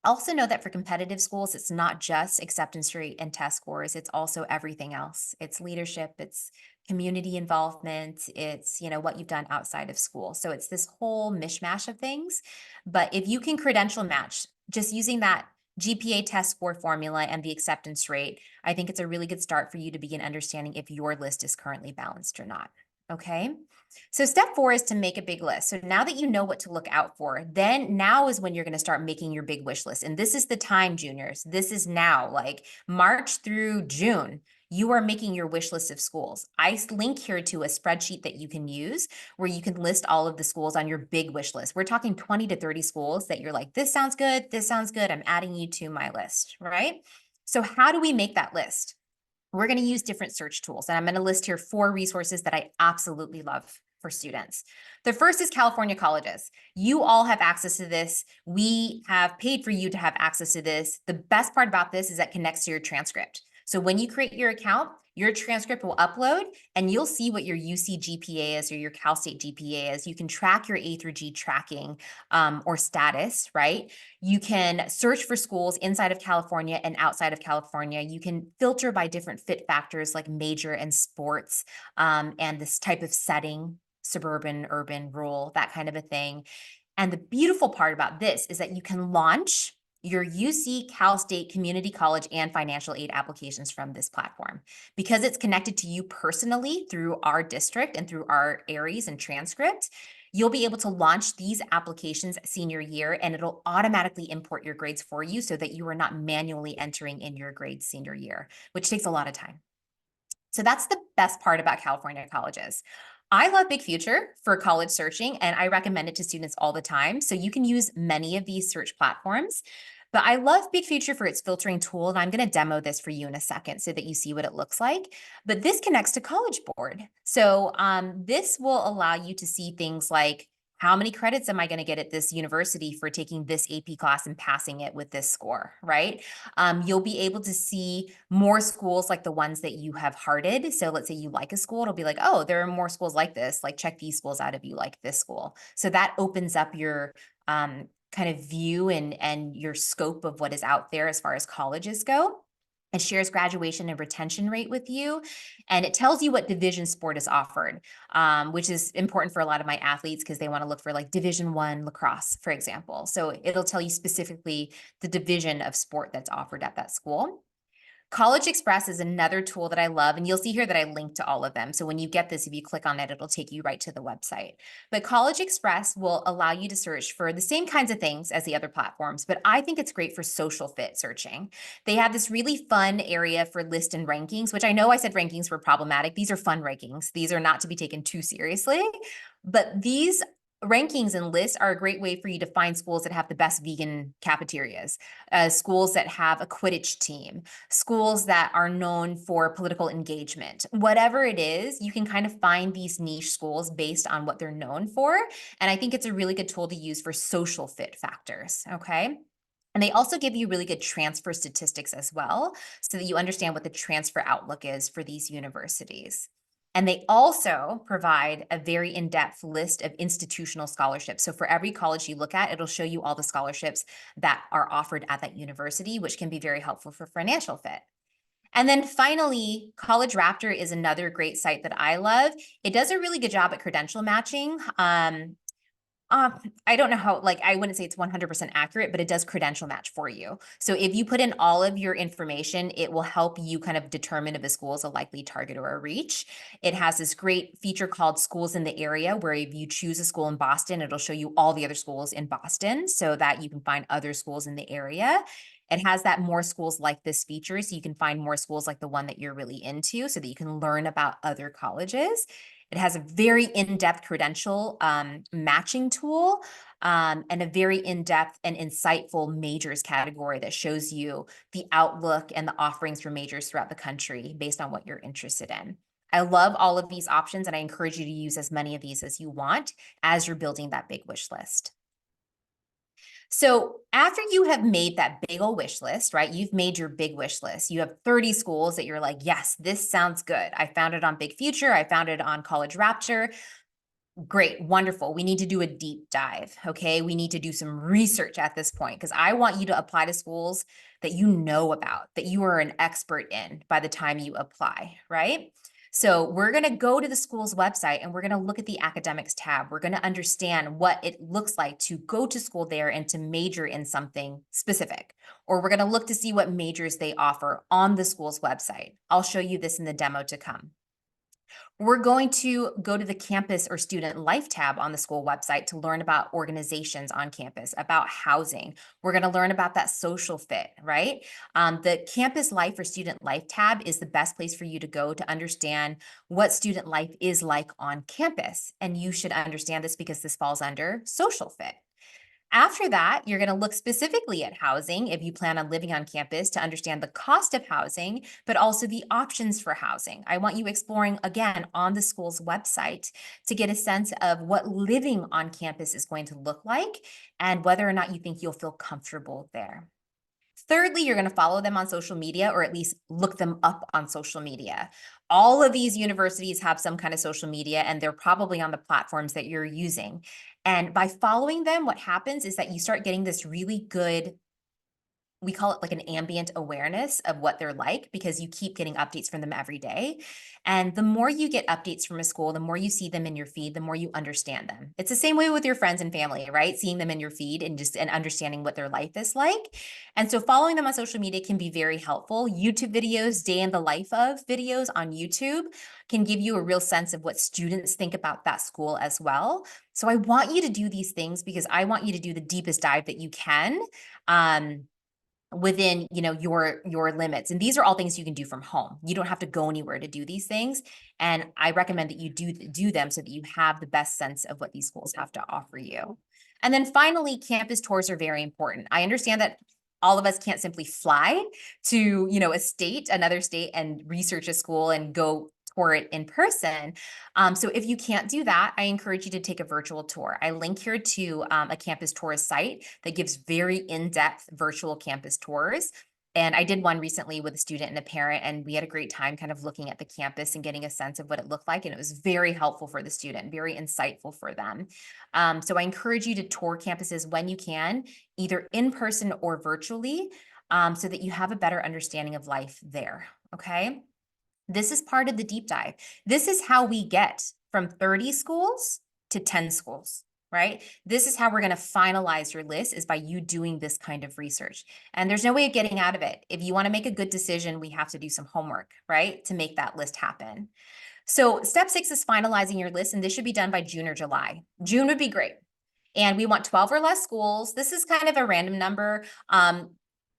Also know that for competitive schools, it's not just acceptance rate and test scores, it's also everything else. It's leadership, it's community involvement, it's, what you've done outside of school. So it's this whole mishmash of things. But if you can credential match, just using that GPA test score formula and the acceptance rate, I think it's a really good start for you to begin understanding if your list is currently balanced or not. Okay. So step 4 is to make a big list. So now that you know what to look out for, then now is when you're going to start making your big wish list. And this is the time, juniors. This is now, like March through June. You are making your wish list of schools. I link here to a spreadsheet that you can use where you can list all of the schools on your big wish list. We're talking 20 to 30 schools that you're like, this sounds good. This sounds good. I'm adding you to my list, right? So how do we make that list? We're going to use different search tools. And I'm going to list here 4 resources that I absolutely love for students. The first is California colleges. You all have access to this. We have paid for you to have access to this. The best part about this is that it connects to your transcript. So when you create your account, your transcript will upload and you'll see what your UC GPA is or your Cal State GPA is. You can track your A through G tracking or status, right? You can search for schools inside of California and outside of California. You can filter by different fit factors like major and sports and this type of setting, suburban, urban, rural, that kind of a thing. And the beautiful part about this is that you can launch your UC, Cal State, community college, and financial aid applications from this platform. Because it's connected to you personally through our district and through our ARIES and transcript, you'll be able to launch these applications senior year, and it'll automatically import your grades for you so that you are not manually entering in your grades senior year, which takes a lot of time. So that's the best part about California colleges. I love Big Future for college searching, and I recommend it to students all the time. So you can use many of these search platforms. But I love Big Future for its filtering tool, and I'm going to demo this for you in a second so that you see what it looks like. But this connects to College Board. So this will allow you to see things like, how many credits am I going to get at this university for taking this AP class and passing it with this score, right? You'll be able to see more schools like the ones that you have hearted. So let's say you like a school, it'll be like, oh, there are more schools like this, like check these schools out if you like this school. So that opens up your kind of view and your scope of what is out there as far as colleges go. It shares graduation and retention rate with you, and it tells you what division sport is offered, which is important for a lot of my athletes because they want to look for like Division I lacrosse, for example. So it'll tell you specifically the division of sport that's offered at that school. College Express is another tool that I love, and you'll see here that I link to all of them. So when you get this, if you click on it, it'll take you right to the website. But College Express will allow you to search for the same kinds of things as the other platforms, but I think it's great for social fit searching. They have this really fun area for list and rankings, which I know I said rankings were problematic. These are fun rankings. These are not to be taken too seriously, but these rankings and lists are a great way for you to find schools that have the best vegan cafeterias, schools that have a Quidditch team, schools that are known for political engagement. Whatever it is, you can kind of find these niche schools based on what they're known for. And I think it's a really good tool to use for social fit factors, okay? And they also give you really good transfer statistics as well, so that you understand what the transfer outlook is for these universities. And they also provide a very in-depth list of institutional scholarships. So for every college you look at, it'll show you all the scholarships that are offered at that university, which can be very helpful for financial fit. And then finally, College Raptor is another great site that I love. It does a really good job at credential matching. I don't know how, like, I wouldn't say it's 100% accurate, but it does credential match for you. So if you put in all of your information, it will help you kind of determine if a school is a likely target or a reach. It has this great feature called Schools in the Area, where if you choose a school in Boston, it'll show you all the other schools in Boston so that you can find other schools in the area. It has that more schools like this feature, so you can find more schools like the one that you're really into so that you can learn about other colleges. It has a very in-depth credential matching tool and a very in-depth and insightful majors category that shows you the outlook and the offerings for majors throughout the country based on what you're interested in. I love all of these options, and I encourage you to use as many of these as you want as you're building that big wish list. So after you have made that big old wish list, right? You've made your big wish list. You have 30 schools that you're like, yes, this sounds good. I found it on Big Future. I found it on College Raptor. Great, wonderful. We need to do a deep dive, okay? We need to do some research at this point because I want you to apply to schools that you know about, that you are an expert in by the time you apply, right? So we're going to go to the school's website and we're going to look at the academics tab. We're going to understand what it looks like to go to school there and to major in something specific. Or we're going to look to see what majors they offer on the school's website. I'll show you this in the demo to come. We're going to go to the campus or student life tab on the school website to learn about organizations on campus, about housing. We're going to learn about that social fit, right? The campus life or student life tab is the best place for you to go to understand what student life is like on campus. And you should understand this because this falls under social fit. After that, you're going to look specifically at housing if you plan on living on campus to understand the cost of housing, but also the options for housing. I want you exploring, again, on the school's website to get a sense of what living on campus is going to look like and whether or not you think you'll feel comfortable there. Thirdly, you're going to follow them on social media, or at least look them up on social media. All of these universities have some kind of social media, and they're probably on the platforms that you're using. And by following them, what happens is that you start getting this really good we call it like an ambient awareness of what they're like, because you keep getting updates from them every day. And the more you get updates from a school, the more you see them in your feed, the more you understand them. It's the same way with your friends and family, right? Seeing them in your feed and understanding what their life is like. And so following them on social media can be very helpful. YouTube videos, day in the life of videos on YouTube can give you a real sense of what students think about that school as well. So I want you to do these things because I want you to do the deepest dive that you can. Within your limits, and these are all things you can do from home. You don't have to go anywhere to do these things, and I recommend that you do them so that you have the best sense of what these schools have to offer you. And then finally, campus tours are very important. I understand that all of us can't simply fly to another state and research a school and go tour it in person. So if you can't do that, I encourage you to take a virtual tour. I link here to a campus tour site that gives very in-depth virtual campus tours. And I did one recently with a student and a parent, and we had a great time kind of looking at the campus and getting a sense of what it looked like. And it was very helpful for the student, very insightful for them. So I encourage you to tour campuses when you can, either in person or virtually, so that you have a better understanding of life there, okay? This is part of the deep dive. This is how we get from 30 schools to 10 schools, right? This is how we're going to finalize your list, is by you doing this kind of research. And there's no way of getting out of it. If you want to make a good decision, we have to do some homework, right, to make that list happen. So step 6 is finalizing your list, and this should be done by June or July. June would be great. And we want 12 or less schools. This is kind of a random number.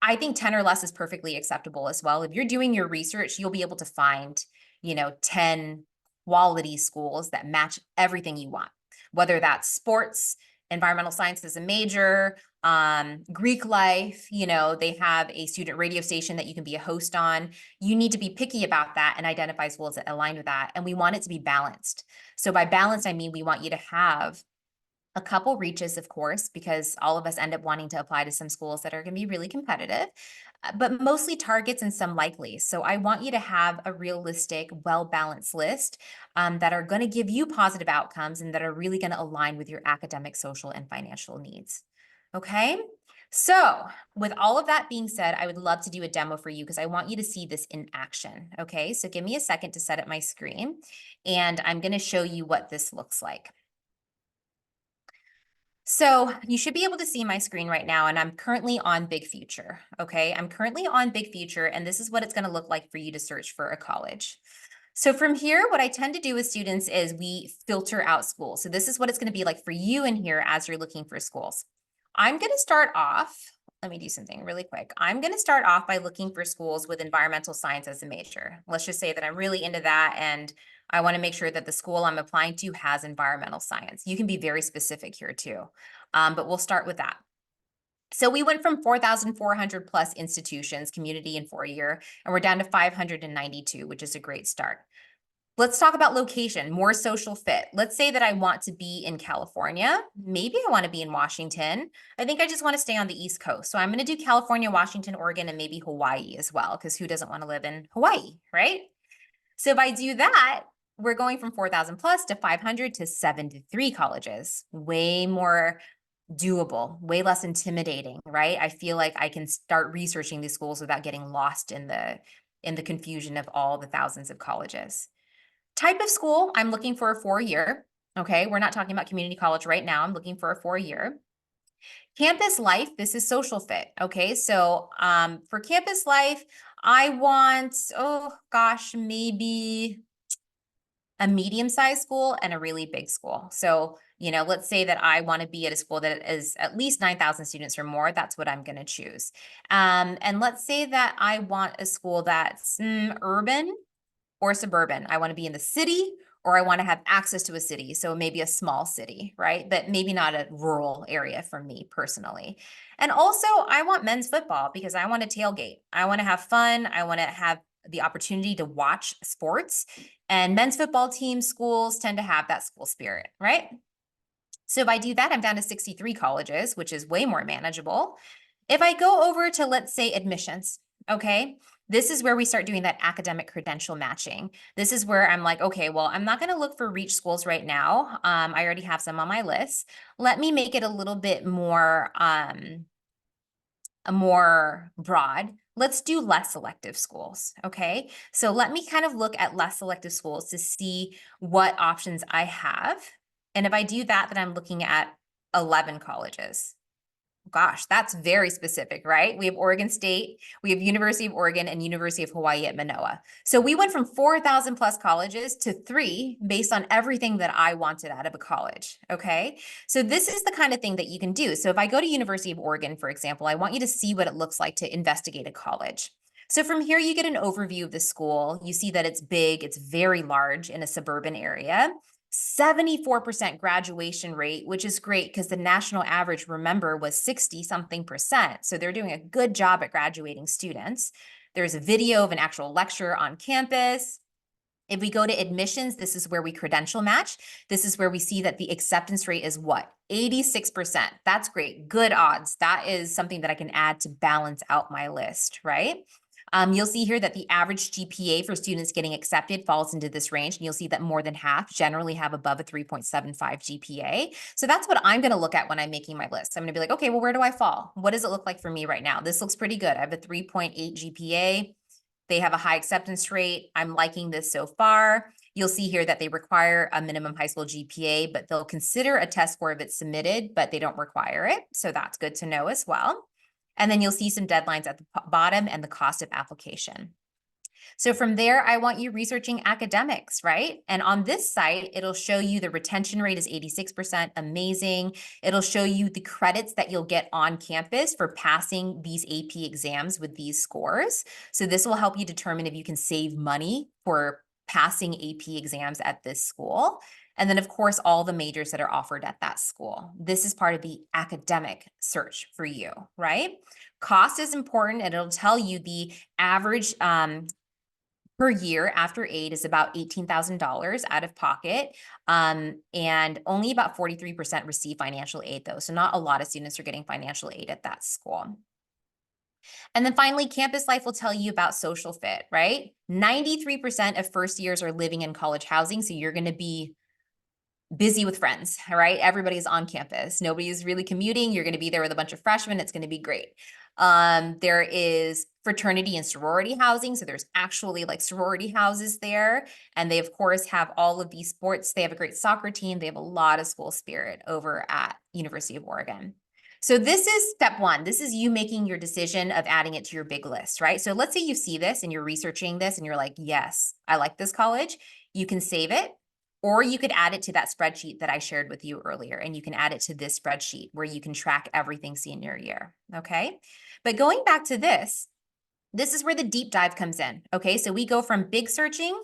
I think 10 or less is perfectly acceptable as well. If you're doing your research, you'll be able to find, 10 quality schools that match everything you want, whether that's sports, environmental science as a major, Greek life, they have a student radio station that you can be a host on. You need to be picky about that and identify schools that align with that. And we want it to be balanced. So by balanced, I mean, we want you to have a couple reaches, of course, because all of us end up wanting to apply to some schools that are going to be really competitive, but mostly targets and some likely. So I want you to have a realistic, well-balanced list that are going to give you positive outcomes and that are really going to align with your academic, social, and financial needs. Okay? So with all of that being said, I would love to do a demo for you because I want you to see this in action. Okay? So give me a second to set up my screen, and I'm going to show you what this looks like. So you should be able to see my screen right now, and I'm currently on Big Future, okay? I'm currently on Big Future, and this is what it's gonna look like for you to search for a college. So from here, what I tend to do with students is we filter out schools. So this is what it's gonna be like for you in here as you're looking for schools. I'm gonna start off, let me do something really quick. I'm gonna start off by looking for schools with environmental science as a major. Let's just say that I'm really into that, and I want to make sure that the school I'm applying to has environmental science. You can be very specific here too, but we'll start with that. So we went from 4,400 plus institutions, community and four-year, and we're down to 592, which is a great start. Let's talk about location, more social fit. Let's say that I want to be in California. Maybe I want to be in Washington. I think I just want to stay on the East Coast. So I'm going to do California, Washington, Oregon, and maybe Hawaii as well, because who doesn't want to live in Hawaii, right? So if I do that, we're going from 4,000 plus to 500 to 73 colleges. Way more doable, way less intimidating, right? I feel like I can start researching these schools without getting lost in the confusion of all the thousands of colleges. Type of school, I'm looking for a 4-year. Okay, we're not talking about community college right now. I'm looking for a 4-year. Campus life, this is social fit. Okay, so for campus life, I want, oh gosh, maybe a medium-sized school and a really big school. So, let's say that I want to be at a school that is at least 9,000 students or more. That's what I'm going to choose. And let's say that I want a school that's urban or suburban. I want to be in the city, or I want to have access to a city. So maybe a small city, right? But maybe not a rural area for me personally. And also I want men's football because I want to tailgate. I want to have fun. I want to have the opportunity to watch sports, and men's football team schools tend to have that school spirit, right? So if I do that, I'm down to 63 colleges, which is way more manageable. If I go over to, let's say, admissions, okay, this is where we start doing that academic credential matching. This is where I'm like, okay, well, I'm not going to look for reach schools right now. I already have some on my list. Let me make it a little bit more more broad, let's do less selective schools, okay? So let me kind of look at less selective schools to see what options I have. And if I do that, then I'm looking at 11 colleges. Gosh, that's very specific, right? We have Oregon State, we have University of Oregon, and University of Hawaii at Manoa. So we went from 4,000 plus colleges to 3 based on everything that I wanted out of a college, okay? So this is the kind of thing that you can do. So if I go to University of Oregon, for example, I want you to see what it looks like to investigate a college. So from here, you get an overview of the school. You see that it's big, it's very large in a suburban area. 74% graduation rate, which is great because the national average, remember, was 60 something percent. So they're doing a good job at graduating students. There's a video of an actual lecture on campus. If we go to admissions, this is where we credential match. This is where we see that the acceptance rate is what? 86%. That's great. Good odds. That is something that I can add to balance out my list, right? You'll see here that the average GPA for students getting accepted falls into this range, and you'll see that more than half generally have above a 3.75 GPA. So that's what I'm going to look at when I'm making my list. I'm going to be like, okay, well, where do I fall? What does it look like for me right now? This looks pretty good. I have a 3.8 GPA. They have a high acceptance rate. I'm liking this so far. You'll see here that they require a minimum high school GPA, but they'll consider a test score if it's submitted, but they don't require it. So that's good to know as well. And then you'll see some deadlines at the bottom and the cost of application. So from there, I want you researching academics, right? And on this site, it'll show you the retention rate is 86%, amazing. It'll show you the credits that you'll get on campus for passing these AP exams with these scores. So this will help you determine if you can save money for passing AP exams at this school. And then, of course, all the majors that are offered at that school. This is part of the academic search for you, right? Cost is important, and it'll tell you the average per year after aid is about $18,000 out of pocket. And only about 43% receive financial aid, though. So not a lot of students are getting financial aid at that school. And then finally, campus life will tell you about social fit, right? 93% of first years are living in college housing. So you're going to be busy with friends, right? Everybody's on campus. Nobody's really commuting. You're going to be there with a bunch of freshmen. It's going to be great. There is fraternity and sorority housing. So there's actually like sorority houses there. And they, of course, have all of these sports. They have a great soccer team. They have a lot of school spirit over at University of Oregon. So this is step one. This is you making your decision of adding it to your big list, right? So let's say you see this and you're researching this and you're like, yes, I like this college. You can save it. Or you could add it to that spreadsheet that I shared with you earlier, and you can add it to this spreadsheet where you can track everything senior year, okay? But going back to this is where the deep dive comes in, okay? So we go from big searching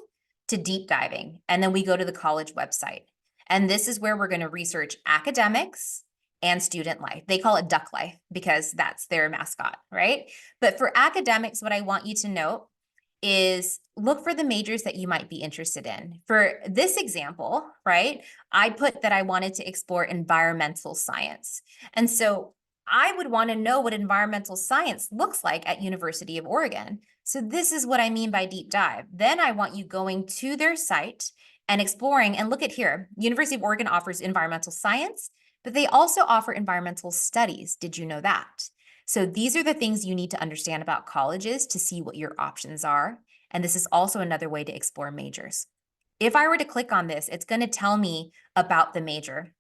to deep diving, and then we go to the college website. And this is where we're gonna research academics and student life. They call it Duck Life because that's their mascot, right? But for academics, what I want you to note is look for the majors that you might be interested in. For this example, right, I put that I wanted to explore environmental science. And so I would want to know what environmental science looks like at University of Oregon. So this is what I mean by deep dive. Then I want you going to their site and exploring, and look at here, University of Oregon offers environmental science, but they also offer environmental studies. Did you know that? So these are the things you need to understand about colleges to see what your options are. And this is also another way to explore majors. If I were to click on this, it's going to tell me about the major,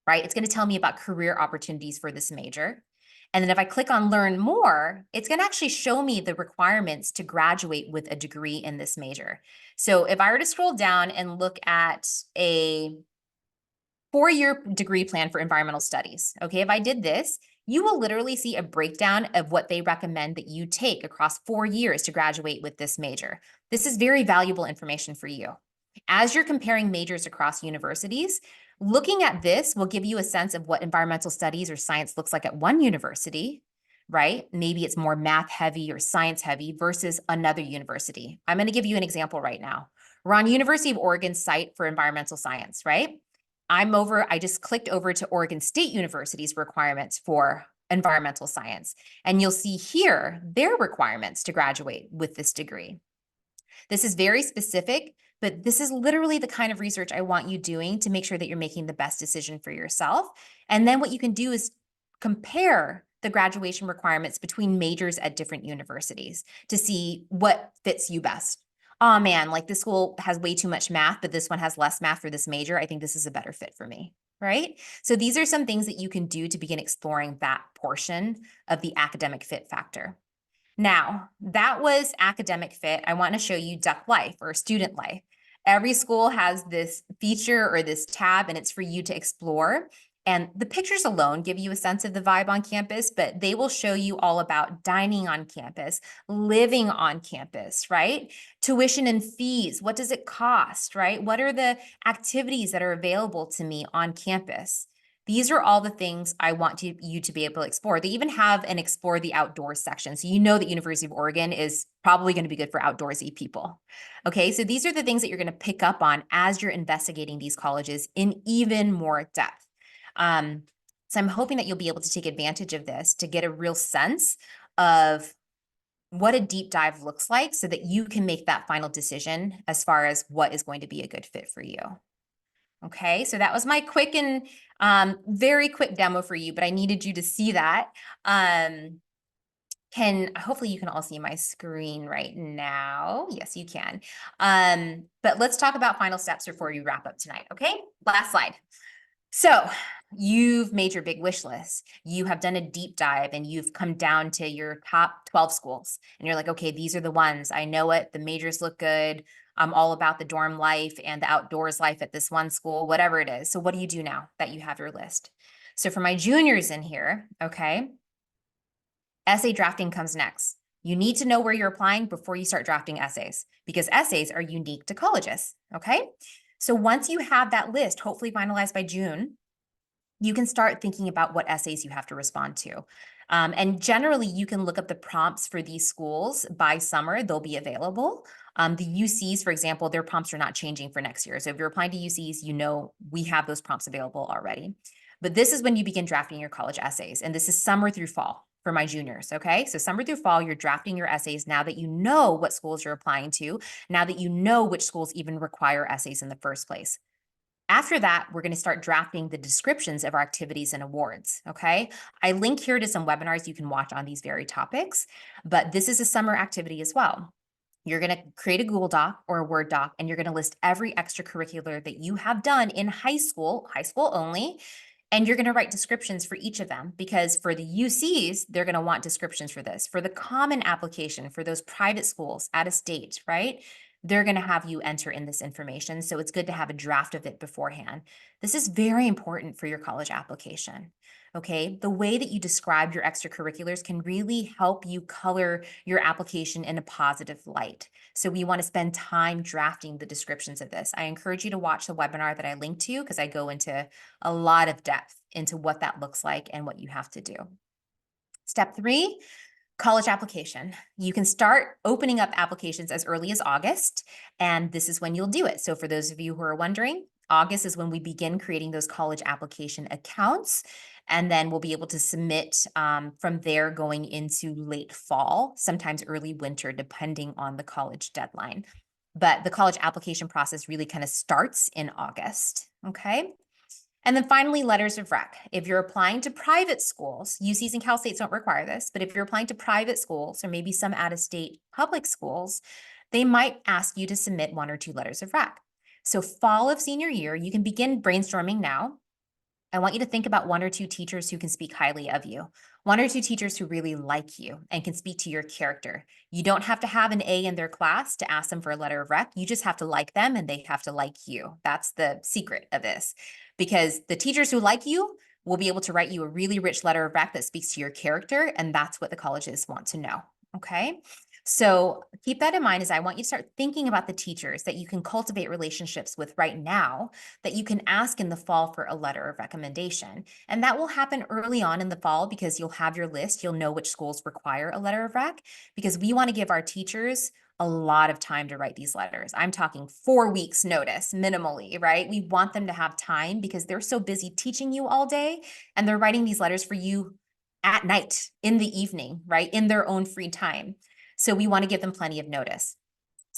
right? It's going to tell me about career opportunities for this major. And then if I click on learn more, it's going to actually show me the requirements to graduate with a degree in this major. So if I were to scroll down and look at a 4-year degree plan for environmental studies, okay, if I did this, you will literally see a breakdown of what they recommend that you take across 4 years to graduate with this major. This is very valuable information for you. As you're comparing majors across universities, looking at this will give you a sense of what environmental studies or science looks like at one university, right? Maybe it's more math heavy or science heavy versus another university. I'm going to give you an example right now. We're on University of Oregon's site for environmental science, right? I just clicked over to Oregon State University's requirements for environmental science. And you'll see here their requirements to graduate with this degree. This is very specific, but this is literally the kind of research I want you doing to make sure that you're making the best decision for yourself. And then what you can do is compare the graduation requirements between majors at different universities to see what fits you best. Oh man, like this school has way too much math, but this one has less math for this major. I think this is a better fit for me, right? So these are some things that you can do to begin exploring that portion of the academic fit factor. Now, that was academic fit. I want to show you Duck Life or student life. Every school has this feature or this tab, and it's for you to explore. And the pictures alone give you a sense of the vibe on campus, but they will show you all about dining on campus, living on campus, right? Tuition and fees. What does it cost, right? What are the activities that are available to me on campus? These are all the things I want you to be able to explore. They even have an explore the outdoors section. So you know that University of Oregon is probably going to be good for outdoorsy people. Okay, so these are the things that you're going to pick up on as you're investigating these colleges in even more depth. So I'm hoping that you'll be able to take advantage of this to get a real sense of what a deep dive looks like so that you can make that final decision as far as what is going to be a good fit for you. Okay, so that was my quick and very quick demo for you, but I needed you to see that. Hopefully you can all see my screen right now. Yes, you can. But let's talk about final steps before we wrap up tonight, okay? Last slide. So you've made your big wish list. You have done a deep dive and you've come down to your top 12 schools. And you're like, okay, these are the ones. I know it. The majors look good. I'm all about the dorm life and the outdoors life at this one school, whatever it is. So what do you do now that you have your list? So for my juniors in here, okay, essay drafting comes next. You need to know where you're applying before you start drafting essays because essays are unique to colleges, okay? So once you have that list, hopefully finalized by June, you can start thinking about what essays you have to respond to. And generally, you can look up the prompts for these schools by summer. They'll be available. The UCs, for example, their prompts are not changing for next year. So if you're applying to UCs, you know we have those prompts available already. But this is when you begin drafting your college essays. And this is summer through fall for my juniors, okay? So summer through fall, you're drafting your essays now that you know what schools you're applying to, now that you know which schools even require essays in the first place. After that, we're going to start drafting the descriptions of our activities and awards, okay? I link here to some webinars you can watch on these very topics, but this is a summer activity as well. You're going to create a Google Doc or a Word doc, and you're going to list every extracurricular that you have done in high school only, and you're going to write descriptions for each of them because for the UCs, they're going to want descriptions for this. For the common application, for those private schools out of state, right? They're going to have you enter in this information. So it's good to have a draft of it beforehand. This is very important for your college application. Okay. The way that you describe your extracurriculars can really help you color your application in a positive light. So we want to spend time drafting the descriptions of this. I encourage you to watch the webinar that I linked to because I go into a lot of depth into what that looks like and what you have to do. Step 3, college application. You can start opening up applications as early as August, and this is when you'll do it. So for those of you who are wondering, August is when we begin creating those college application accounts, and then we'll be able to submit from there going into late fall, sometimes early winter, depending on the college deadline. But the college application process really kind of starts in August, okay? And then finally, letters of rec. If you're applying to private schools, UCs and Cal States don't require this, but if you're applying to private schools or maybe some out-of-state public schools, they might ask you to submit 1 or 2 letters of rec. So fall of senior year, you can begin brainstorming now. I want you to think about 1 or 2 teachers who can speak highly of you, 1 or 2 teachers who really like you and can speak to your character. You don't have to have an A in their class to ask them for a letter of rec. You just have to like them and they have to like you. That's the secret of this, because the teachers who like you will be able to write you a really rich letter of rec that speaks to your character, and that's what the colleges want to know, okay? So keep that in mind as I want you to start thinking about the teachers that you can cultivate relationships with right now that you can ask in the fall for a letter of recommendation. And that will happen early on in the fall because you'll have your list. You'll know which schools require a letter of rec because we want to give our teachers a lot of time to write these letters. I'm talking 4 weeks notice minimally, right? We want them to have time because they're so busy teaching you all day and they're writing these letters for you at night, in the evening, right? In their own free time. So we want to give them plenty of notice.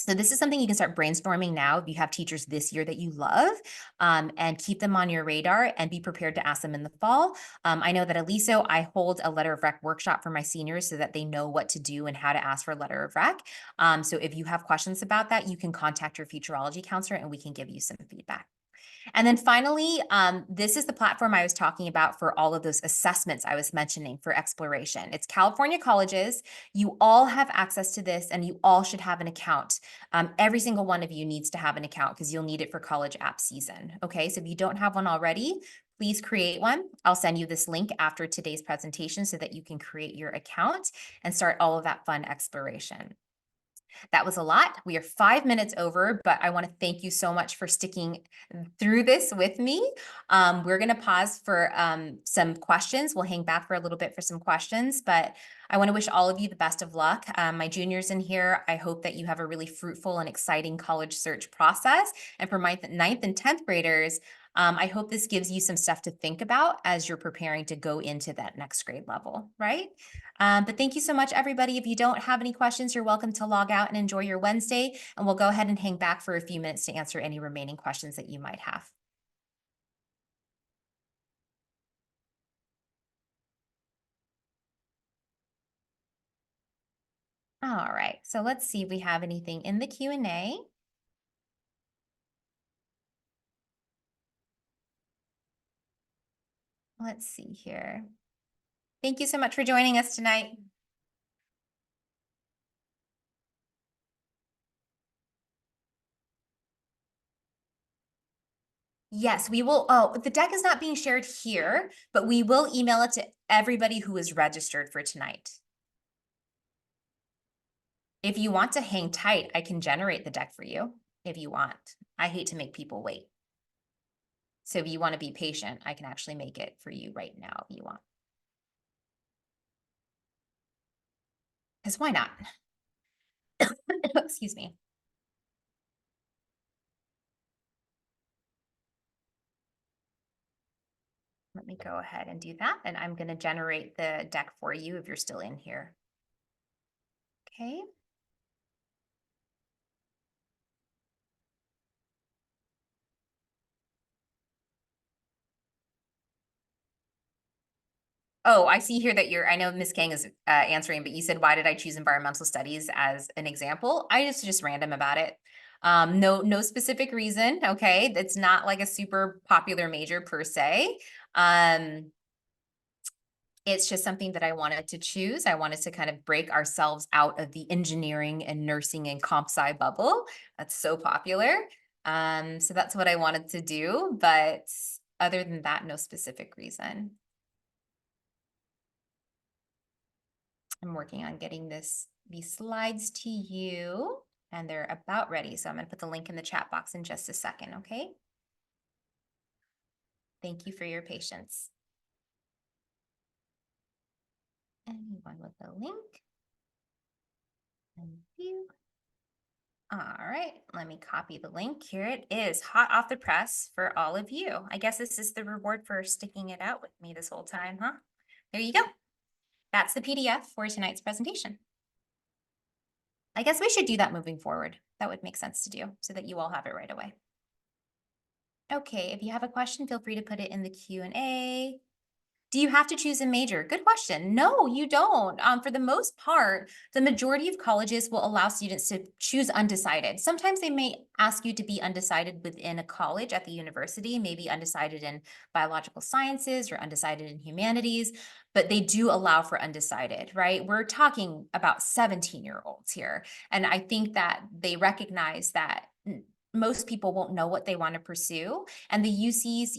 So this is something you can start brainstorming now if you have teachers this year that you love, and keep them on your radar and be prepared to ask them in the fall. I know that at LISO, I hold a letter of rec workshop for my seniors so that they know what to do and how to ask for a letter of rec. So if you have questions about that, you can contact your futurology counselor and we can give you some feedback. And then finally, this is the platform I was talking about for all of those assessments I was mentioning for exploration. It's California colleges. You all have access to this and you all should have an account. Every single one of you needs to have an account because you'll need it for college app season. Okay, so if you don't have one already, please create one. I'll send you this link after today's presentation so that you can create your account and start all of that fun exploration. That was a lot. We are 5 minutes over, but I want to thank you so much for sticking through this with me. We're going to pause for some questions. We'll hang back for a little bit for some questions, but I want to wish all of you the best of luck. My juniors in here, I hope that you have a really fruitful and exciting college search process. And for my 9th and 10th graders, I hope this gives you some stuff to think about as you're preparing to go into that next grade level, right? But thank you so much, everybody. If you don't have any questions, you're welcome to log out and enjoy your Wednesday. And we'll go ahead and hang back for a few minutes to answer any remaining questions that you might have. All right, so let's see if we have anything in the Q&A. Let's see here. Thank you so much for joining us tonight. Yes, we will. Oh, the deck is not being shared here, but we will email it to everybody who is registered for tonight. If you want to hang tight, I can generate the deck for you if you want. I hate to make people wait. So if you want to be patient, I can actually make it for you right now if you want. Because why not? Excuse me. Let me go ahead and do that. And I'm going to generate the deck for you if you're still in here. Okay. Oh, I see here that I know Miss Kang is answering, but you said, why did I choose environmental studies as an example? I just random about it. No specific reason. Okay. It's not like a super popular major per se. It's just something that I wanted to choose. I wanted to kind of break ourselves out of the engineering and nursing and comp sci bubble. That's so popular. So that's what I wanted to do. But other than that, no specific reason. I'm working on getting these slides to you, and they're about ready. So I'm going to put the link in the chat box in just a second, okay? Thank you for your patience. Anyone with a link? Thank you. All right, let me copy the link. Here it is, hot off the press for all of you. I guess this is the reward for sticking it out with me this whole time, huh? There you go. That's the PDF for tonight's presentation. I guess we should do that moving forward. That would make sense to do so that you all have it right away. Okay, if you have a question, feel free to put it in the Q&A. Do you have to choose a major? Good question. No, you don't. For the most part, the majority of colleges will allow students to choose undecided. Sometimes they may ask you to be undecided within a college at the university, maybe undecided in biological sciences or undecided in humanities, but they do allow for undecided, right? We're talking about 17-year-olds here. And I think that they recognize that most people won't know what they want to pursue. And the UCs,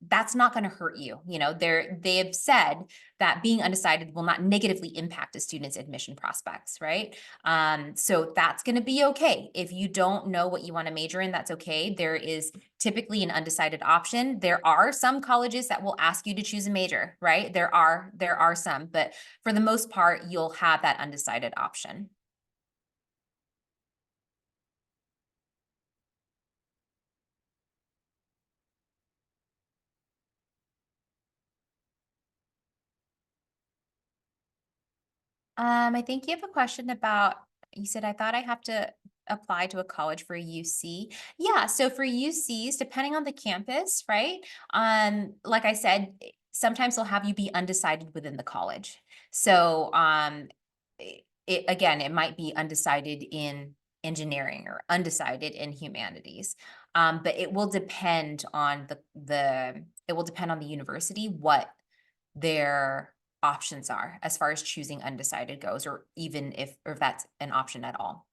that's not going to hurt you. They have said that being undecided will not negatively impact a student's admission prospects, right? So that's going to be okay. If you don't know what you want to major in, that's okay. There is typically an undecided option. There are some colleges that will ask you to choose a major, right? There are some, but for the most part, you'll have that undecided option. I think you have a question about You said, I thought I have to apply to a college for a UC. Yeah, so for UCs, depending on the campus, right? Like I said, sometimes they'll have you be undecided within the college. So again, it might be undecided in engineering or undecided in humanities. But it will depend on it will depend on the university what their options are as far as choosing undecided goes, or even if that's an option at all.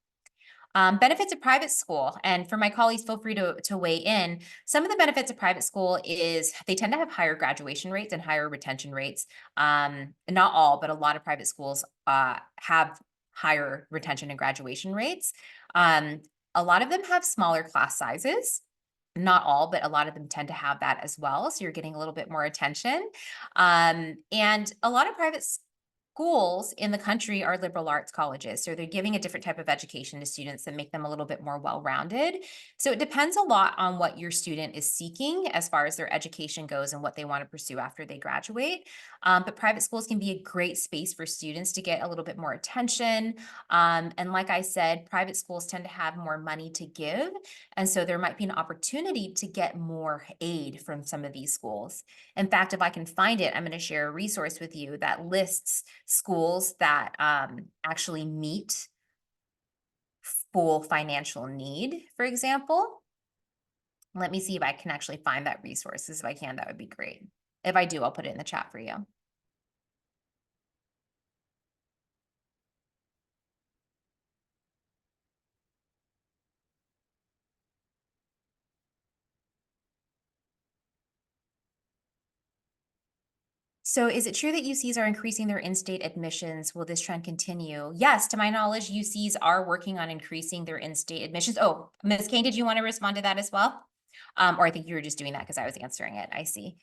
Benefits of private school, and for my colleagues, feel free to weigh in. Some of the benefits of private school is they tend to have higher graduation rates and higher retention rates. Not all, but a lot of private schools have higher retention and graduation rates. Um, a lot of them have smaller class sizes. Not all, but a lot of them tend to have that as well. So you're getting a little bit more attention. And a lot of private schools in the country are liberal arts colleges. So they're giving a different type of education to students that make them a little bit more well-rounded. So it depends a lot on what your student is seeking as far as their education goes and what they want to pursue after they graduate. But private schools can be a great space for students to get a little bit more attention. And like I said, private schools tend to have more money to give. And so there might be an opportunity to get more aid from some of these schools. In fact, if I can find it, I'm going to share a resource with you that lists schools that actually meet full financial need, for example. Let me see if I can actually find that resource. If I can, that would be great. If I do, I'll put it in the chat for you. So is it true that UCs are increasing their in-state admissions? Will this trend continue? Yes, to my knowledge, UCs are working on increasing their in-state admissions. Oh, Ms. Kane, did you want to respond to that as well? Or I think you were just doing that because I was answering it. I see.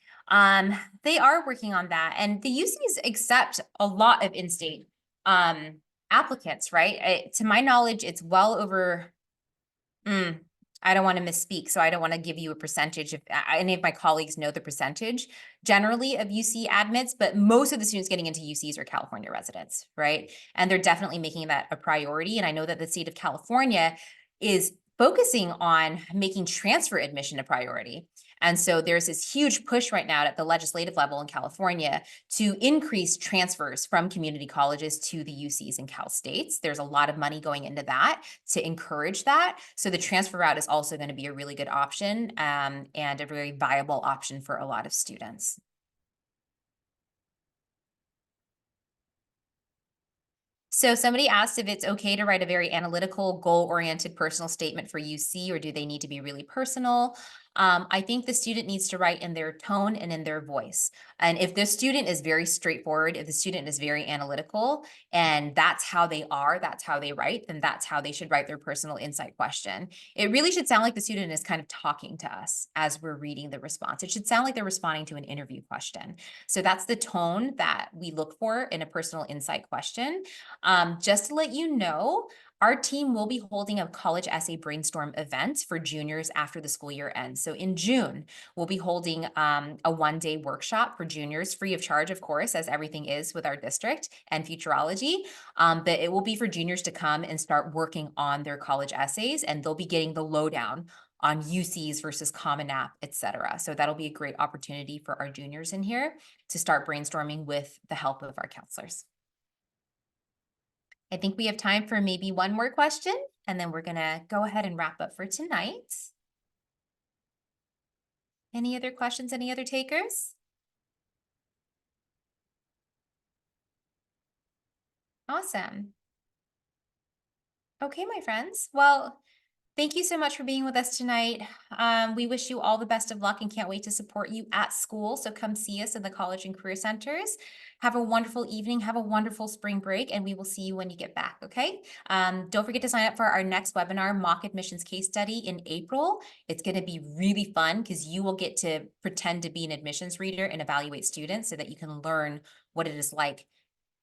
They are working on that. And the UCs accept a lot of in-state applicants, right? To my knowledge, it's well over I don't want to misspeak, so I don't want to give you a percentage. If any of my colleagues know the percentage generally of UC admits, but most of the students getting into UCs are California residents, right? And they're definitely making that a priority. And I know that the state of California is focusing on making transfer admission a priority. And so there's this huge push right now at the legislative level in California to increase transfers from community colleges to the UCs and Cal States. There's a lot of money going into that to encourage that. So the transfer route is also going to be a really good option and a very viable option for a lot of students. So somebody asked if it's okay to write a very analytical, goal-oriented personal statement for UC, or do they need to be really personal? I think the student needs to write in their tone and in their voice. And if the student is very straightforward, if the student is very analytical, and that's how they are, that's how they write, then that's how they should write their personal insight question. It really should sound like the student is kind of talking to us as we're reading the response. It should sound like they're responding to an interview question. So that's the tone that we look for in a personal insight question. Just to let you know, our team will be holding a college essay brainstorm event for juniors after the school year ends. So in June, we'll be holding a one-day workshop for juniors, free of charge, of course, as everything is with our district and Futurology. But it will be for juniors to come and start working on their college essays, and they'll be getting the lowdown on UCs versus Common App, et cetera. So that'll be a great opportunity for our juniors in here to start brainstorming with the help of our counselors. I think we have time for maybe one more question, and then we're going to go ahead and wrap up for tonight. Any other questions? Any other takers? Awesome. Okay, my friends. Well, thank you so much for being with us tonight. We wish you all the best of luck and can't wait to support you at school. So come see us in the college and career centers. Have a wonderful evening. Have a wonderful spring break, and we will see you when you get back, okay? Don't forget to sign up for our next webinar, Mock Admissions Case Study, in April. It's going to be really fun because you will get to pretend to be an admissions reader and evaluate students so that you can learn what it is like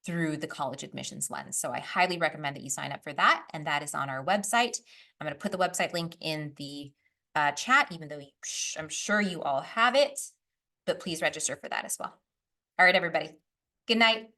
through the college admissions lens. So I highly recommend that you sign up for that, and that is on our website. I'm going to put the website link in the chat, even though I'm sure you all have it, but please register for that as well. All right, everybody. Good night.